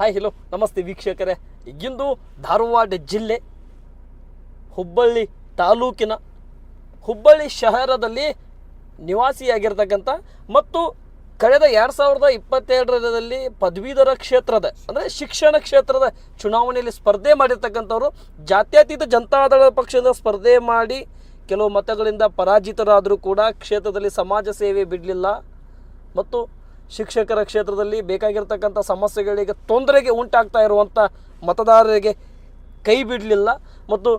Hi hello ನಮಸ್ತೆ ವೀಕ್ಷಕರೇ. ಇಂದು ಧಾರವಾಡ ಜಿಲ್ಲೆ ಹುಬ್ಬಳ್ಳಿ ತಾಲೂಕಿನ ಹುಬ್ಬಳ್ಳಿ ಶಹರದಲ್ಲಿ ನಿವಾಸಿಯಾಗಿರ್ತಕ್ಕಂಥ ಮತ್ತು ಕಳೆದ 2022ರಲ್ಲಿ ಪದವೀಧರ ಕ್ಷೇತ್ರದ ಅಂದರೆ ಶಿಕ್ಷಣ ಕ್ಷೇತ್ರದ ಚುನಾವಣೆಯಲ್ಲಿ ಸ್ಪರ್ಧೆ ಮಾಡಿರ್ತಕ್ಕಂಥವರು ಜಾತ್ಯತೀತ ಜನತಾದಳ ಪಕ್ಷದಿಂದ ಸ್ಪರ್ಧೆ ಮಾಡಿ ಕೆಲವು ಮತಗಳಿಂದ ಪರಾಜಿತರಾದರೂ ಕೂಡ ಕ್ಷೇತ್ರದಲ್ಲಿ ಸಮಾಜ ಸೇವೆ ಬಿಡಲಿಲ್ಲ ಮತ್ತು ಶಿಕ್ಷಕರ ಕ್ಷೇತ್ರದಲ್ಲಿ ಬೇಕಾಗಿರ್ತಕ್ಕಂಥ ಸಮಸ್ಯೆಗಳಿಗೆ ತೊಂದರೆಗೆ ಉಂಟಾಗ್ತಾ ಇರುವಂಥ ಮತದಾರರಿಗೆ ಕೈ ಬಿಡಲಿಲ್ಲ ಮತ್ತು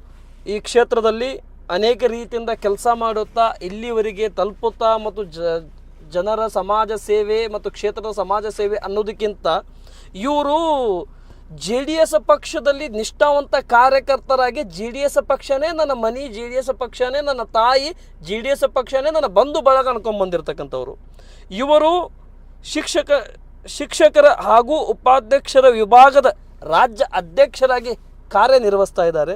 ಈ ಕ್ಷೇತ್ರದಲ್ಲಿ ಅನೇಕ ರೀತಿಯಿಂದ ಕೆಲಸ ಮಾಡುತ್ತಾ ಇಲ್ಲಿವರೆಗೆ ತಲುಪುತ್ತಾ ಮತ್ತು ಜನರ ಸಮಾಜ ಸೇವೆ ಮತ್ತು ಕ್ಷೇತ್ರದ ಸಮಾಜ ಸೇವೆ ಅನ್ನೋದಕ್ಕಿಂತ ಇವರು JDS ಪಕ್ಷದಲ್ಲಿ ನಿಷ್ಠಾವಂತ ಕಾರ್ಯಕರ್ತರಾಗಿ JDS ಪಕ್ಷನೇ ನನ್ನ ಮನೆ, JDS ಪಕ್ಷನೇ ನನ್ನ ತಾಯಿ, JDS ಪಕ್ಷನೇ ನನ್ನ ಬಂಧು ಬಳಗ ಅನ್ಕೊಂಡ್ಬಂದಿರ್ತಕ್ಕಂಥವ್ರು. ಇವರು ಶಿಕ್ಷಕರ ಹಾಗೂ ಉಪಾಧ್ಯಕ್ಷರ ವಿಭಾಗದ ರಾಜ್ಯ ಅಧ್ಯಕ್ಷರಾಗಿ ಕಾರ್ಯನಿರ್ವಹಿಸ್ತಾ ಇದ್ದಾರೆ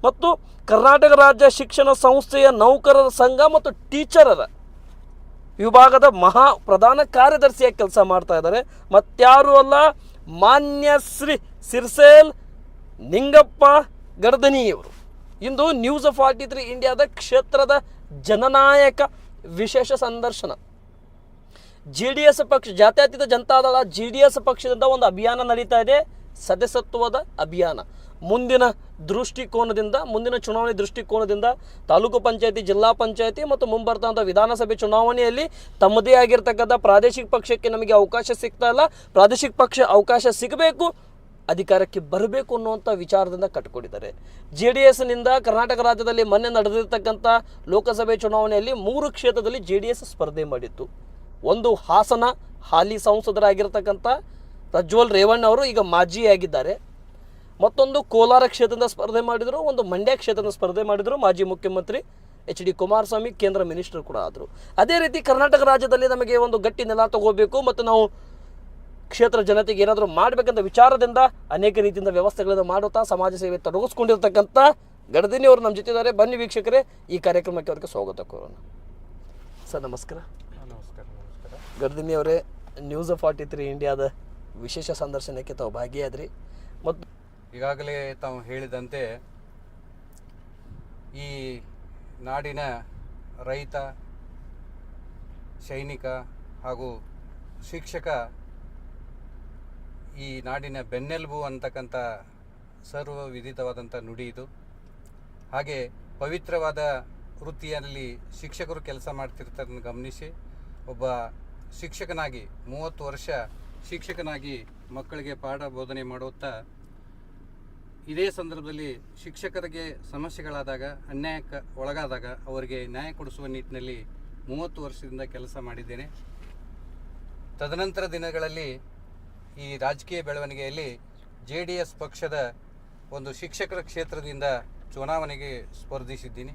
ಮತ್ತು ಕರ್ನಾಟಕ ರಾಜ್ಯ ಶಿಕ್ಷಣ ಸಂಸ್ಥೆಯ ನೌಕರರ ಸಂಘ ಮತ್ತು ಟೀಚರರ ವಿಭಾಗದ ಪ್ರಧಾನ ಕಾರ್ಯದರ್ಶಿಯಾಗಿ ಕೆಲಸ ಮಾಡ್ತಾ ಇದ್ದಾರೆ. ಮತ್ತಾರು ಅಲ್ಲ, ಮಾನ್ಯ ಶ್ರೀ ಸಿರ್ಸೇಲ್ ನಿಂಗಪ್ಪ ಗರ್ದನಿಯವರು. ಇಂದು ನ್ಯೂಸ್ 43 ಇಂಡಿಯಾದ ಕ್ಷೇತ್ರದ ಜನನಾಯಕ ವಿಶೇಷ ಸಂದರ್ಶನ. JDS ಪಕ್ಷ, ಜಾತ್ಯತೀತ ಜನತಾದಳ JDS ಪಕ್ಷದಿಂದ ಒಂದು ಅಭಿಯಾನ ನಡೀತಾ ಇದೆ, ಸದಸ್ಯತ್ವದ ಅಭಿಯಾನ. ಮುಂದಿನ ಚುನಾವಣೆ ದೃಷ್ಟಿಕೋನದಿಂದ ತಾಲೂಕು ಪಂಚಾಯತಿ, ಜಿಲ್ಲಾ ಪಂಚಾಯತಿ ಮತ್ತು ಮುಂಬರ್ತಂಥ ವಿಧಾನಸಭೆ ಚುನಾವಣೆಯಲ್ಲಿ ತಮ್ಮದೇ ಆಗಿರ್ತಕ್ಕಂಥ ಪ್ರಾದೇಶಿಕ ಪಕ್ಷಕ್ಕೆ ನಮಗೆ ಅವಕಾಶ ಸಿಗ್ತಾ ಇಲ್ಲ, ಪ್ರಾದೇಶಿಕ ಪಕ್ಷ ಅವಕಾಶ ಸಿಗಬೇಕು, ಅಧಿಕಾರಕ್ಕೆ ಬರಬೇಕು ಅನ್ನುವಂಥ ವಿಚಾರದಿಂದ ಕಟ್ಟಿಕೊಂಡಿದ್ದಾರೆ. JDSನಿಂದ ಕರ್ನಾಟಕ ರಾಜ್ಯದಲ್ಲಿ ಮೊನ್ನೆ ನಡೆದಿರ್ತಕ್ಕಂಥ ಲೋಕಸಭೆ ಚುನಾವಣೆಯಲ್ಲಿ 3 ಕ್ಷೇತ್ರದಲ್ಲಿ JDS ಸ್ಪರ್ಧೆ ಮಾಡಿತ್ತು. ಒಂದು ಹಾಸನ ಹಾಲಿ ಸಂಸದರಾಗಿರ್ತಕ್ಕಂಥ ಪ್ರಜ್ವಲ್ ರೇವಣ್ಣ ಅವರು ಈಗ ಮಾಜಿಯಾಗಿದ್ದಾರೆ. ಮತ್ತೊಂದು ಕೋಲಾರ ಕ್ಷೇತ್ರದಿಂದ ಸ್ಪರ್ಧೆ ಮಾಡಿದರು, ಒಂದು ಮಂಡ್ಯ ಕ್ಷೇತ್ರದಿಂದ ಸ್ಪರ್ಧೆ ಮಾಡಿದರು. ಮಾಜಿ ಮುಖ್ಯಮಂತ್ರಿ HD ಕುಮಾರಸ್ವಾಮಿ ಕೇಂದ್ರ ಮಿನಿಸ್ಟರ್ ಕೂಡ ಆದರು. ಅದೇ ರೀತಿ ಕರ್ನಾಟಕ ರಾಜ್ಯದಲ್ಲಿ ನಮಗೆ ಒಂದು ಗಟ್ಟಿ ನೆಲ ತಗೋಬೇಕು ಮತ್ತು ನಾವು ಕ್ಷೇತ್ರ ಜನತೆಗೆ ಏನಾದರೂ ಮಾಡಬೇಕಂತ ವಿಚಾರದಿಂದ ಅನೇಕ ರೀತಿಯಿಂದ ವ್ಯವಸ್ಥೆಗಳನ್ನು ಮಾಡುತ್ತಾ ಸಮಾಜ ಸೇವೆ ತೊಡಗಿಸ್ಕೊಂಡಿರ್ತಕ್ಕಂಥ ಗಡದಿನಿಯವರು ನಮ್ಮ ಜೊತೆ ಇದ್ದಾರೆ. ಬನ್ನಿ ವೀಕ್ಷಕರೇ, ಈ ಕಾರ್ಯಕ್ರಮಕ್ಕೆ ಅವರಿಗೆ ಸ್ವಾಗತ ಕೋರೋಣ. ಸರ್ ನಮಸ್ಕಾರ. ನಮಸ್ಕಾರ. ಗರ್ದಿನಿಯವರೇ, ನ್ಯೂಸ್ 43 ಇಂಡಿಯಾದ ವಿಶೇಷ ಸಂದರ್ಶನಕ್ಕೆ ತಾವು ಭಾಗಿಯಾದ್ರಿ ಮತ್ತು ಈಗಾಗಲೇ ತಾವು ಹೇಳಿದಂತೆ ಈ ನಾಡಿನ ರೈತ, ಸೈನಿಕ ಹಾಗೂ ಶಿಕ್ಷಕ ಈ ನಾಡಿನ ಬೆನ್ನೆಲುಬು ಅಂತಕ್ಕಂಥ ಸರ್ವ ವಿದಿತವಾದಂಥ ನುಡಿ ಇದು. ಹಾಗೆ ಪವಿತ್ರವಾದ ವೃತ್ತಿಯಲ್ಲಿ ಶಿಕ್ಷಕರು ಕೆಲಸ ಮಾಡ್ತಿರ್ತಾರನ್ನು ಗಮನಿಸಿ ಒಬ್ಬ ಶಿಕ್ಷಕನಾಗಿ 30 ವರ್ಷ ಶಿಕ್ಷಕನಾಗಿ ಮಕ್ಕಳಿಗೆ ಪಾಠ ಬೋಧನೆ ಮಾಡುತ್ತಾ ಇದೇ ಸಂದರ್ಭದಲ್ಲಿ ಶಿಕ್ಷಕರಿಗೆ ಸಮಸ್ಯೆಗಳಾದಾಗ, ಅನ್ಯಾಯಕ್ಕೆ ಒಳಗಾದಾಗ ಅವರಿಗೆ ನ್ಯಾಯ ಕೊಡಿಸುವ ನಿಟ್ಟಿನಲ್ಲಿ 30 ವರ್ಷದಿಂದ ಕೆಲಸ ಮಾಡಿದ್ದೇನೆ. ತದನಂತರ ದಿನಗಳಲ್ಲಿ ಈ ರಾಜಕೀಯ ಬೆಳವಣಿಗೆಯಲ್ಲಿ JDS ಪಕ್ಷದ ಒಂದು ಶಿಕ್ಷಕರ ಕ್ಷೇತ್ರದಿಂದ ಚುನಾವಣೆಗೆ ಸ್ಪರ್ಧಿಸಿದ್ದೀನಿ.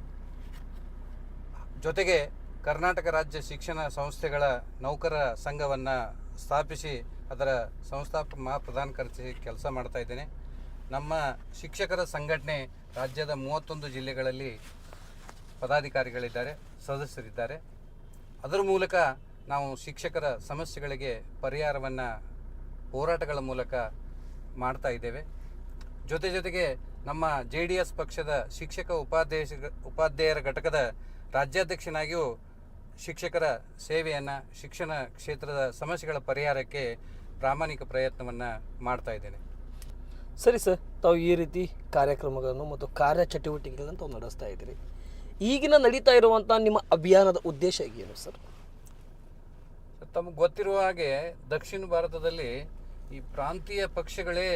ಜೊತೆಗೆ ಕರ್ನಾಟಕ ರಾಜ್ಯ ಶಿಕ್ಷಣ ಸಂಸ್ಥೆಗಳ ನೌಕರ ಸಂಘವನ್ನು ಸ್ಥಾಪಿಸಿ ಅದರ ಸಂಸ್ಥಾಪಕ ಪ್ರಧಾನ ಕಾರ್ಯದರ್ಶಿ ಕೆಲಸ ಮಾಡ್ತಾ ಇದ್ದೇನೆ. ನಮ್ಮ ಶಿಕ್ಷಕರ ಸಂಘಟನೆ ರಾಜ್ಯದ 31 ಜಿಲ್ಲೆಗಳಲ್ಲಿ ಪದಾಧಿಕಾರಿಗಳಿದ್ದಾರೆ, ಸದಸ್ಯರಿದ್ದಾರೆ. ಅದರ ಮೂಲಕ ನಾವು ಶಿಕ್ಷಕರ ಸಮಸ್ಯೆಗಳಿಗೆ ಪರಿಹಾರವನ್ನು ಹೋರಾಟಗಳ ಮೂಲಕ ಮಾಡ್ತಾ ಇದ್ದೇವೆ. ಜೊತೆಗೆ ನಮ್ಮ JDS ಪಕ್ಷದ ಶಿಕ್ಷಕ ಉಪಾಧ್ಯಾಯರ ಘಟಕದ ರಾಜ್ಯಾಧ್ಯಕ್ಷನಾಗಿಯೂ ಶಿಕ್ಷಕರ ಸೇವೆಯನ್ನು, ಶಿಕ್ಷಣ ಕ್ಷೇತ್ರದ ಸಮಸ್ಯೆಗಳ ಪರಿಹಾರಕ್ಕೆ ಪ್ರಾಮಾಣಿಕ ಪ್ರಯತ್ನವನ್ನು ಮಾಡ್ತಾ ಇದ್ದೇನೆ. ಸರಿ ಸರ್, ತಾವು ಈ ರೀತಿ ಕಾರ್ಯಕ್ರಮಗಳನ್ನು ಮತ್ತು ಕಾರ್ಯಚಟುವಟಿಕೆಗಳನ್ನು ತಾವು ನಡೆಸ್ತಾ ಇದ್ದೀರಿ. ಈಗಿನ ನಡೀತಾ ಇರುವಂಥ ನಿಮ್ಮ ಅಭಿಯಾನದ ಉದ್ದೇಶ ಏನು ಸರ್? ತಮಗೆ ಗೊತ್ತಿರುವ ಹಾಗೆ ದಕ್ಷಿಣ ಭಾರತದಲ್ಲಿ ಈ ಪ್ರಾಂತೀಯ ಪಕ್ಷಗಳೇ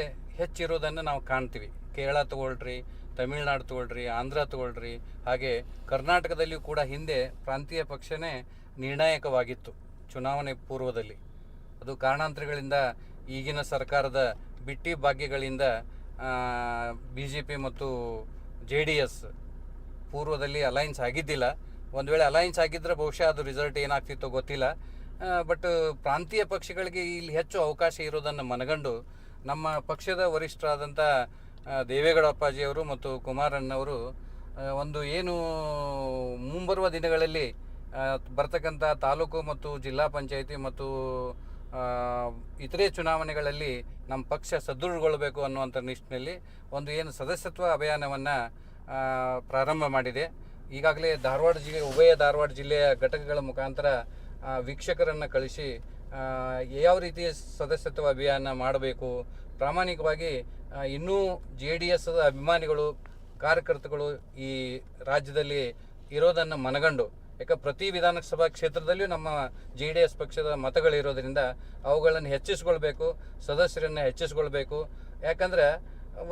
ಹೆಚ್ಚಿರೋದನ್ನು ನಾವು ಕಾಣ್ತೀವಿ. ಕೇರಳ ತಗೊಳ್ರಿ, ತಮಿಳುನಾಡು ತಗೊಳ್ರಿ, ಆಂಧ್ರ ತಗೊಳ್ರಿ, ಹಾಗೆ ಕರ್ನಾಟಕದಲ್ಲಿಯೂ ಕೂಡ ಹಿಂದೆ ಪ್ರಾಂತೀಯ ಪಕ್ಷನೇ ನಿರ್ಣಾಯಕವಾಗಿತ್ತು ಚುನಾವಣೆ ಪೂರ್ವದಲ್ಲಿ. ಅದು ಕಾರಣಾಂತರಗಳಿಂದ ಈಗಿನ ಸರ್ಕಾರದ ಬಿಟ್ಟಿ ಭಾಗ್ಯಗಳಿಂದ BJP ಮತ್ತು JDS ಪೂರ್ವದಲ್ಲಿ ಅಲೈನ್ಸ್ ಆಗಿದ್ದಿಲ್ಲ. ಒಂದು ವೇಳೆ ಅಲೈನ್ಸ್ ಆಗಿದ್ದರೆ ಬಹುಶಃ ಅದು ರಿಸಲ್ಟ್ ಏನಾಗ್ತಿತ್ತೋ ಗೊತ್ತಿಲ್ಲ. ಬಟ್ ಪ್ರಾಂತೀಯ ಪಕ್ಷಗಳಿಗೆ ಇಲ್ಲಿ ಹೆಚ್ಚು ಅವಕಾಶ ಇರೋದನ್ನು ಮನಗಂಡು ನಮ್ಮ ಪಕ್ಷದ ವರಿಷ್ಠರಾದಂಥ ದೇವೇಗೌಡ ಅಪ್ಪಾಜಿಯವರು ಮತ್ತು ಕುಮಾರಣ್ಣವರು ಒಂದು ಏನು ಮುಂಬರುವ ದಿನಗಳಲ್ಲಿ ಬರ್ತಕ್ಕಂಥ ತಾಲೂಕು ಮತ್ತು ಜಿಲ್ಲಾ ಪಂಚಾಯಿತಿ ಮತ್ತು ಇತರೆ ಚುನಾವಣೆಗಳಲ್ಲಿ ನಮ್ಮ ಪಕ್ಷ ಸದೃಢಗೊಳ್ಳಬೇಕು ಅನ್ನುವಂಥ ನಿಟ್ಟಿನಲ್ಲಿ ಒಂದು ಏನು ಸದಸ್ಯತ್ವ ಅಭಿಯಾನವನ್ನು ಪ್ರಾರಂಭ ಮಾಡಿದೆ. ಈಗಾಗಲೇ ಉಭಯ ಧಾರವಾಡ ಜಿಲ್ಲೆಯ ಘಟಕಗಳ ಮುಖಾಂತರ ವೀಕ್ಷಕರನ್ನು ಕಳಿಸಿ ಯಾವ ರೀತಿಯ ಸದಸ್ಯತ್ವ ಅಭಿಯಾನ ಮಾಡಬೇಕು, ಪ್ರಾಮಾಣಿಕವಾಗಿ ಇನ್ನೂ JDS ಅಭಿಮಾನಿಗಳು ಕಾರ್ಯಕರ್ತಗಳು ಈ ರಾಜ್ಯದಲ್ಲಿ ಇರೋದನ್ನು ಮನಗಂಡು, ಯಾಕೆ ಪ್ರತಿ ವಿಧಾನಸಭಾ ಕ್ಷೇತ್ರದಲ್ಲಿಯೂ ನಮ್ಮ JDS ಪಕ್ಷದ ಮತಗಳಿರೋದ್ರಿಂದ ಅವುಗಳನ್ನು ಹೆಚ್ಚಿಸ್ಕೊಳ್ಬೇಕು, ಸದಸ್ಯರನ್ನು ಹೆಚ್ಚಿಸ್ಕೊಳ್ಬೇಕು. ಯಾಕಂದರೆ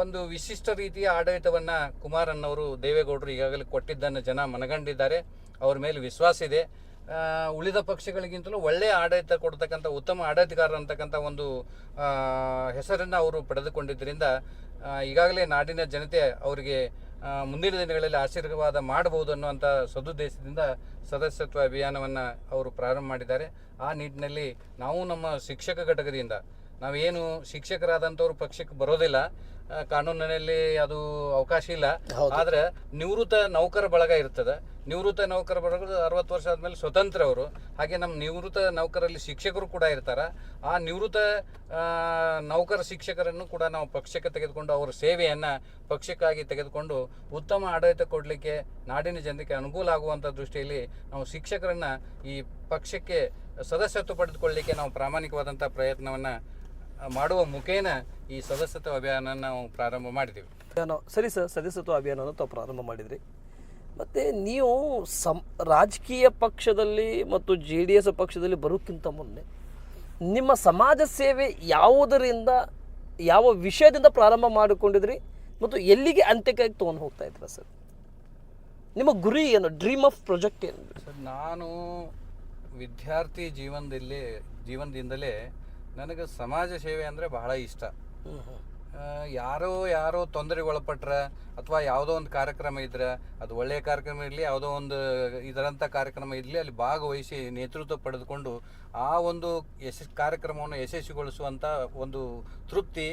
ಒಂದು ವಿಶಿಷ್ಟ ರೀತಿಯ ಆಡಳಿತವನ್ನು ಕುಮಾರಣ್ಣವರು ದೇವೇಗೌಡರು ಈಗಾಗಲೇ ಕೊಟ್ಟಿದ್ದನ್ನು ಜನ ಮನಗಂಡಿದ್ದಾರೆ. ಅವ್ರ ಮೇಲೆ ವಿಶ್ವಾಸ ಇದೆ. ಉಳಿದ ಪಕ್ಷಗಳಿಗಿಂತಲೂ ಒಳ್ಳೆಯ ಆಡಳಿತ ಕೊಡ್ತಕ್ಕಂಥ ಉತ್ತಮ ಆಡಳಿತಗಾರ ಅಂತಕ್ಕಂಥ ಒಂದು ಹೆಸರನ್ನು ಅವರು ಪಡೆದುಕೊಂಡಿದ್ದರಿಂದ ಈಗಾಗಲೇ ನಾಡಿನ ಜನತೆ ಅವರಿಗೆ ಮುಂದಿನ ದಿನಗಳಲ್ಲಿ ಆಶೀರ್ವಾದ ಮಾಡಬಹುದು ಅನ್ನುವಂಥ ಸದುದ್ದೇಶದಿಂದ ಸದಸ್ಯತ್ವ ಅಭಿಯಾನವನ್ನು ಅವರು ಪ್ರಾರಂಭ ಮಾಡಿದ್ದಾರೆ. ಆ ನಿಟ್ಟಿನಲ್ಲಿ ನಾವು ನಮ್ಮ ಶಿಕ್ಷಕ ಘಟಕದಿಂದ ನಾವೇನು ಶಿಕ್ಷಕರಾದಂಥವ್ರು ಪಕ್ಷಕ್ಕೆ ಬರೋದಿಲ್ಲ, ಕಾನೂನಿನಲ್ಲಿ ಅದು ಅವಕಾಶ ಇಲ್ಲ. ಆದರೆ ನಿವೃತ್ತ ನೌಕರ ಬಳಗ ಇರ್ತದೆ. ನಿವೃತ್ತ ನೌಕರ ಬಳಗ 60 ವರ್ಷ ಆದಮೇಲೆ ಸ್ವತಂತ್ರ ಅವರು. ಹಾಗೆ ನಮ್ಮ ನಿವೃತ್ತ ನೌಕರಲ್ಲಿ ಶಿಕ್ಷಕರು ಕೂಡ ಇರ್ತಾರೆ. ಆ ನಿವೃತ್ತ ನೌಕರ ಶಿಕ್ಷಕರನ್ನು ಕೂಡ ನಾವು ಪಕ್ಷಕ್ಕೆ ತೆಗೆದುಕೊಂಡು ಅವರ ಸೇವೆಯನ್ನು ಪಕ್ಷಕ್ಕಾಗಿ ತೆಗೆದುಕೊಂಡು ಉತ್ತಮ ಆಡಳಿತ ಕೊಡಲಿಕ್ಕೆ, ನಾಡಿನ ಜನತೆಗೆ ಅನುಕೂಲ ಆಗುವಂಥ ದೃಷ್ಟಿಯಲ್ಲಿ ನಾವು ಶಿಕ್ಷಕರನ್ನು ಈ ಪಕ್ಷಕ್ಕೆ ಸದಸ್ಯತ್ವ ಪಡೆದುಕೊಳ್ಳಲಿಕ್ಕೆ ನಾವು ಪ್ರಾಮಾಣಿಕವಾದಂಥ ಪ್ರಯತ್ನವನ್ನು ಮಾಡುವ ಮುಖೇನ ಈ ಸದಸ್ಯತ್ವ ಅಭಿಯಾನ ನಾವು ಪ್ರಾರಂಭ ಮಾಡಿದ್ದೀವಿ. ಸರಿ ಸರ್, ಸದಸ್ಯತ್ವ ಅಭಿಯಾನವನ್ನು ತಾವು ಪ್ರಾರಂಭ ಮಾಡಿದ್ರಿ. ಮತ್ತು ನೀವು ರಾಜಕೀಯ ಪಕ್ಷದಲ್ಲಿ ಮತ್ತು JDS ಪಕ್ಷದಲ್ಲಿ ಬರೋಕ್ಕಿಂತ ಮುನ್ನೆ ನಿಮ್ಮ ಸಮಾಜ ಸೇವೆ ಯಾವುದರಿಂದ, ಯಾವ ವಿಷಯದಿಂದ ಪ್ರಾರಂಭ ಮಾಡಿಕೊಂಡಿದ್ರಿ ಮತ್ತು ಎಲ್ಲಿಗೆ ಅಂತ್ಯಕ್ಕಾಗಿ ತೊಗೊಂಡು ಹೋಗ್ತಾ ಇದ್ರ ಸರ್? ನಿಮ್ಮ ಗುರಿ ಏನು, ಡ್ರೀಮ್ ಆಫ್ ಪ್ರಾಜೆಕ್ಟ್ ಏನು ಸರ್? ನಾನು ವಿದ್ಯಾರ್ಥಿ ಜೀವನದಿಂದಲೇ ನನಗೆ ಸಮಾಜ ಸೇವೆ ಅಂದರೆ ಬಹಳ ಇಷ್ಟ. ಯಾರೋ ತೊಂದರೆಗೆ ಒಳಪಟ್ರೆ ಅಥವಾ ಯಾವುದೋ ಒಂದು ಕಾರ್ಯಕ್ರಮ ಇದ್ರೆ, ಅದು ಒಳ್ಳೆಯ ಕಾರ್ಯಕ್ರಮ ಇರಲಿ, ಯಾವುದೋ ಒಂದು ಇದರಂಥ ಕಾರ್ಯಕ್ರಮ ಇರಲಿ, ಅಲ್ಲಿ ಭಾಗವಹಿಸಿ ನೇತೃತ್ವ ಪಡೆದುಕೊಂಡು ಆ ಒಂದು ಕಾರ್ಯಕ್ರಮವನ್ನು ಯಶಸ್ವಿಗೊಳಿಸುವಂಥ ಒಂದು ತೃಪ್ತಿ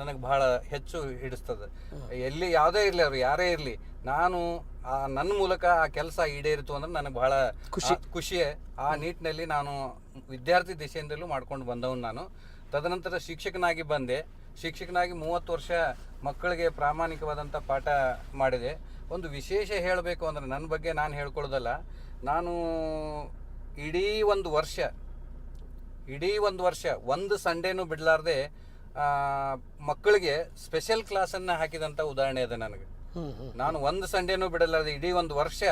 ನನಗೆ ಬಹಳ ಹೆಚ್ಚು ಹಿಡಿಸ್ತದೆ. ಎಲ್ಲಿ ಯಾವುದೇ ಇರಲಿ, ಅವರು ಯಾರೇ ಇರಲಿ, ನಾನು ನನ್ನ ಮೂಲಕ ಆ ಕೆಲಸ ಈಡೇರಿತು ಅಂದ್ರೆ ನನಗೆ ಬಹಳ ಖುಷಿ. ಆ ನಿಟ್ಟಿನಲ್ಲಿ ನಾನು ವಿದ್ಯಾರ್ಥಿ ದಿಶೆಯಿಂದಲೂ ಮಾಡ್ಕೊಂಡು ಬಂದವನು ನಾನು. ತದನಂತರ ಶಿಕ್ಷಕನಾಗಿ ಬಂದೆ. ಶಿಕ್ಷಕನಾಗಿ 30 ವರ್ಷ ಮಕ್ಕಳಿಗೆ ಪ್ರಾಮಾಣಿಕವಾದಂಥ ಪಾಠ ಮಾಡಿದೆ. ಒಂದು ವಿಶೇಷ ಹೇಳಬೇಕು ಅಂದರೆ ನನ್ನ ಬಗ್ಗೆ ನಾನು ಹೇಳ್ಕೊಳ್ಳೋದಲ್ಲ, ನಾನು ಇಡೀ ಒಂದು ವರ್ಷ ಒಂದು ಸಂಡೇನೂ ಬಿಡಲಾರ್ದೆ ಮಕ್ಕಳಿಗೆ ಸ್ಪೆಷಲ್ ಕ್ಲಾಸನ್ನು ಹಾಕಿದಂಥ ಉದಾಹರಣೆ ಇದೆ ನನಗೆ. ನಾನು ಒಂದು ಸಂಡೇನೂ ಬಿಡಲಾರ್ದೆ ಇಡೀ ಒಂದು ವರ್ಷ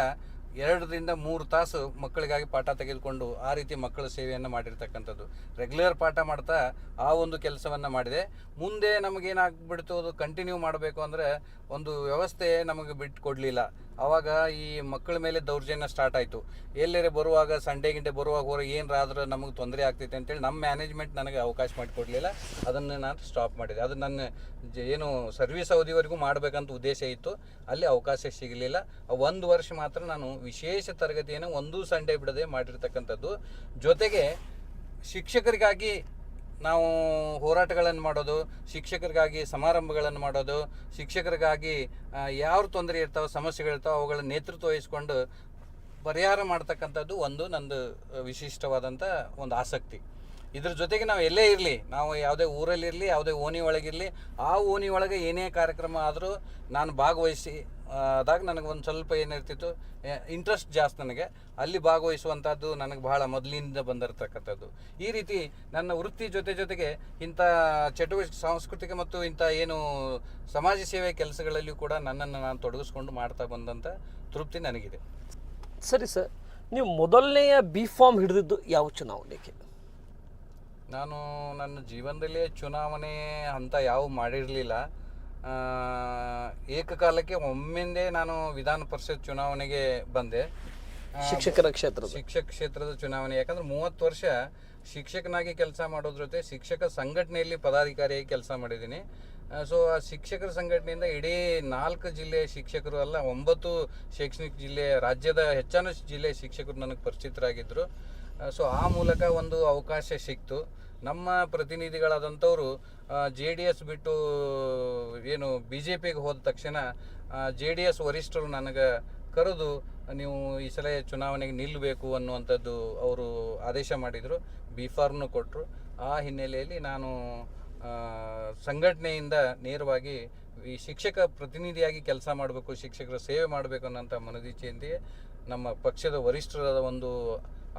2 ರಿಂದ 3 ತಾಸು ಮಕ್ಕಳಿಗಾಗಿ ಪಾಠ ತೆಗೆದುಕೊಂಡು ಆ ರೀತಿ ಮಕ್ಕಳ ಸೇವೆಯನ್ನು ಮಾಡಿರ್ತಕ್ಕಂಥದ್ದು. ರೆಗ್ಯುಲರ್ ಪಾಠ ಮಾಡ್ತಾ ಆ ಒಂದು ಕೆಲಸವನ್ನು ಮಾಡಿದೆ. ಮುಂದೆ ನಮಗೇನಾಗ್ಬಿಡ್ತು, ಅದು ಕಂಟಿನ್ಯೂ ಮಾಡಬೇಕು ಅಂದರೆ ಒಂದು ವ್ಯವಸ್ಥೆ ನಮಗೆ ಬಿಟ್ಟು ಕೊಡಲಿಲ್ಲ. ಆವಾಗ ಈ ಮಕ್ಕಳ ಮೇಲೆ ದೌರ್ಜನ್ಯ ಸ್ಟಾರ್ಟ್ ಆಯಿತು. ಎಲ್ಲರೇ ಬರುವಾಗ ಸಂಡೇ ಬರುವಾಗ ಹೊರಗೆ ಏನಾದ್ರೂ ನಮಗೆ ತೊಂದರೆ ಆಗ್ತೈತೆ ಅಂತೇಳಿ ನಮ್ಮ ಮ್ಯಾನೇಜ್ಮೆಂಟ್ ನನಗೆ ಅವಕಾಶ ಮಾಡಿಕೊಡ್ಲಿಲ್ಲ. ಅದನ್ನು ನಾನು ಸ್ಟಾಪ್ ಮಾಡಿದೆ. ಅದು ನನ್ನ ಏನು ಸರ್ವಿಸ್ ಅವಧಿವರೆಗೂ ಮಾಡಬೇಕಂತ ಉದ್ದೇಶ ಇತ್ತು, ಅಲ್ಲಿ ಅವಕಾಶ ಸಿಗಲಿಲ್ಲ. 1 ವರ್ಷ ಮಾತ್ರ ನಾನು ವಿಶೇಷ ತರಗತಿಯನ್ನು ಒಂದು ಸಂಡೇ ಬಿಡದೆ ಮಾಡಿರ್ತಕ್ಕಂಥದ್ದು. ಜೊತೆಗೆ ಶಿಕ್ಷಕರಿಗಾಗಿ ನಾವು ಹೋರಾಟಗಳನ್ನು ಮಾಡೋದು, ಶಿಕ್ಷಕರಿಗಾಗಿ ಸಮಾರಂಭಗಳನ್ನು ಮಾಡೋದು, ಶಿಕ್ಷಕರಿಗಾಗಿ ಯಾವ ತೊಂದರೆ ಇರ್ತಾವೆ, ಸಮಸ್ಯೆಗಳಿರ್ತಾವೆ, ಅವುಗಳ ನೇತೃತ್ವ ವಹಿಸ್ಕೊಂಡು ಪರಿಹಾರ ಮಾಡ್ತಕ್ಕಂಥದ್ದು ಒಂದು ನಂದು ವಿಶಿಷ್ಟವಾದಂಥ ಒಂದು ಆಸಕ್ತಿ. ಇದ್ರ ಜೊತೆಗೆ ನಾವು ಎಲ್ಲೇ ಇರಲಿ, ನಾವು ಯಾವುದೇ ಊರಲ್ಲಿರಲಿ, ಯಾವುದೇ ಓಣಿ ಒಳಗಿರಲಿ, ಆ ಓಣಿ ಒಳಗೆ ಏನೇ ಕಾರ್ಯಕ್ರಮ ಆದರೂ ನಾನು ಭಾಗವಹಿಸಿ ಅದಾಗ ನನಗೆ ಒಂದು ಸ್ವಲ್ಪ ಏನಿರ್ತಿತ್ತು, ಇಂಟ್ರೆಸ್ಟ್ ಜಾಸ್ತಿ ನನಗೆ. ಅಲ್ಲಿ ಭಾಗವಹಿಸುವಂಥದ್ದು ನನಗೆ ಬಹಳ ಮೊದಲಿನಿಂದ ಬಂದಿರತಕ್ಕಂಥದ್ದು. ಈ ರೀತಿ ನನ್ನ ವೃತ್ತಿ ಜೊತೆಗೆ ಇಂಥ ಚಟುವಟಿಕೆ, ಸಾಂಸ್ಕೃತಿಕ ಮತ್ತು ಇಂಥ ಏನು ಸಮಾಜ ಸೇವೆ ಕೆಲಸಗಳಲ್ಲಿಯೂ ಕೂಡ ನನ್ನನ್ನು ನಾನು ತೊಡಗಿಸ್ಕೊಂಡು ಮಾಡ್ತಾ ಬಂದಂಥ ತೃಪ್ತಿ ನನಗಿದೆ. ಸರಿ ಸರ್, ನೀವು ಮೊದಲನೆಯ B.Pharm ಹಿಡಿದಿದ್ದು ಯಾವ ಚುನಾವಣೆಗೆ? ನಾನು ನನ್ನ ಜೀವನದಲ್ಲೇ ಚುನಾವಣೆ ಅಂತ ಯಾವ ಮಾಡಿರಲಿಲ್ಲ. ಏಕಕಾಲಕ್ಕೆ ಒಮ್ಮೆಂದೇ ನಾನು ವಿಧಾನ ಪರಿಷತ್ ಚುನಾವಣೆಗೆ ಬಂದೆ. ಶಿಕ್ಷಕ ಕ್ಷೇತ್ರದ ಚುನಾವಣೆ. ಯಾಕಂದ್ರೆ 30 ವರ್ಷ ಶಿಕ್ಷಕನಾಗಿ ಕೆಲಸ ಮಾಡೋದ್ರ ಜೊತೆ ಶಿಕ್ಷಕ ಸಂಘಟನೆಯಲ್ಲಿ ಪದಾಧಿಕಾರಿಯಾಗಿ ಕೆಲಸ ಮಾಡಿದ್ದೀನಿ. ಸೊ ಆ ಶಿಕ್ಷಕರ ಸಂಘಟನೆಯಿಂದ ಇಡೀ 4 ಜಿಲ್ಲೆಯ ಶಿಕ್ಷಕರು ಅಲ್ಲ, 9 ಶೈಕ್ಷಣಿಕ ಜಿಲ್ಲೆ, ರಾಜ್ಯದ ಹೆಚ್ಚಿನ ಜಿಲ್ಲೆಯ ಶಿಕ್ಷಕರು ನನಗೆ ಪರಿಚಿತರಾಗಿದ್ದರು. ಸೊ ಆ ಮೂಲಕ ಒಂದು ಅವಕಾಶ ಸಿಕ್ತು. ನಮ್ಮ ಪ್ರತಿನಿಧಿಗಳಾದಂಥವರು JDS ಬಿಟ್ಟು ಏನು BJPಗೆ ಹೋದ ತಕ್ಷಣ JDS ವರಿಷ್ಠರು ನನಗೆ ಕರೆದು ನೀವು ಈ ಸಲ ಚುನಾವಣೆಗೆ ನಿಲ್ಲಬೇಕು ಅನ್ನುವಂಥದ್ದು ಅವರು ಆದೇಶ ಮಾಡಿದರು. B.Pharmನೂ ಕೊಟ್ಟರು. ಆ ಹಿನ್ನೆಲೆಯಲ್ಲಿ ನಾನು ಸಂಘಟನೆಯಿಂದ ನೇರವಾಗಿ ಈ ಶಿಕ್ಷಕ ಪ್ರತಿನಿಧಿಯಾಗಿ ಕೆಲಸ ಮಾಡಬೇಕು, ಶಿಕ್ಷಕರ ಸೇವೆ ಮಾಡಬೇಕು ಅನ್ನೋಂಥ ಮನದಿಚ್ಛೆಯೊಂದಿಗೆ ನಮ್ಮ ಪಕ್ಷದ ವರಿಷ್ಠರಾದ ಒಂದು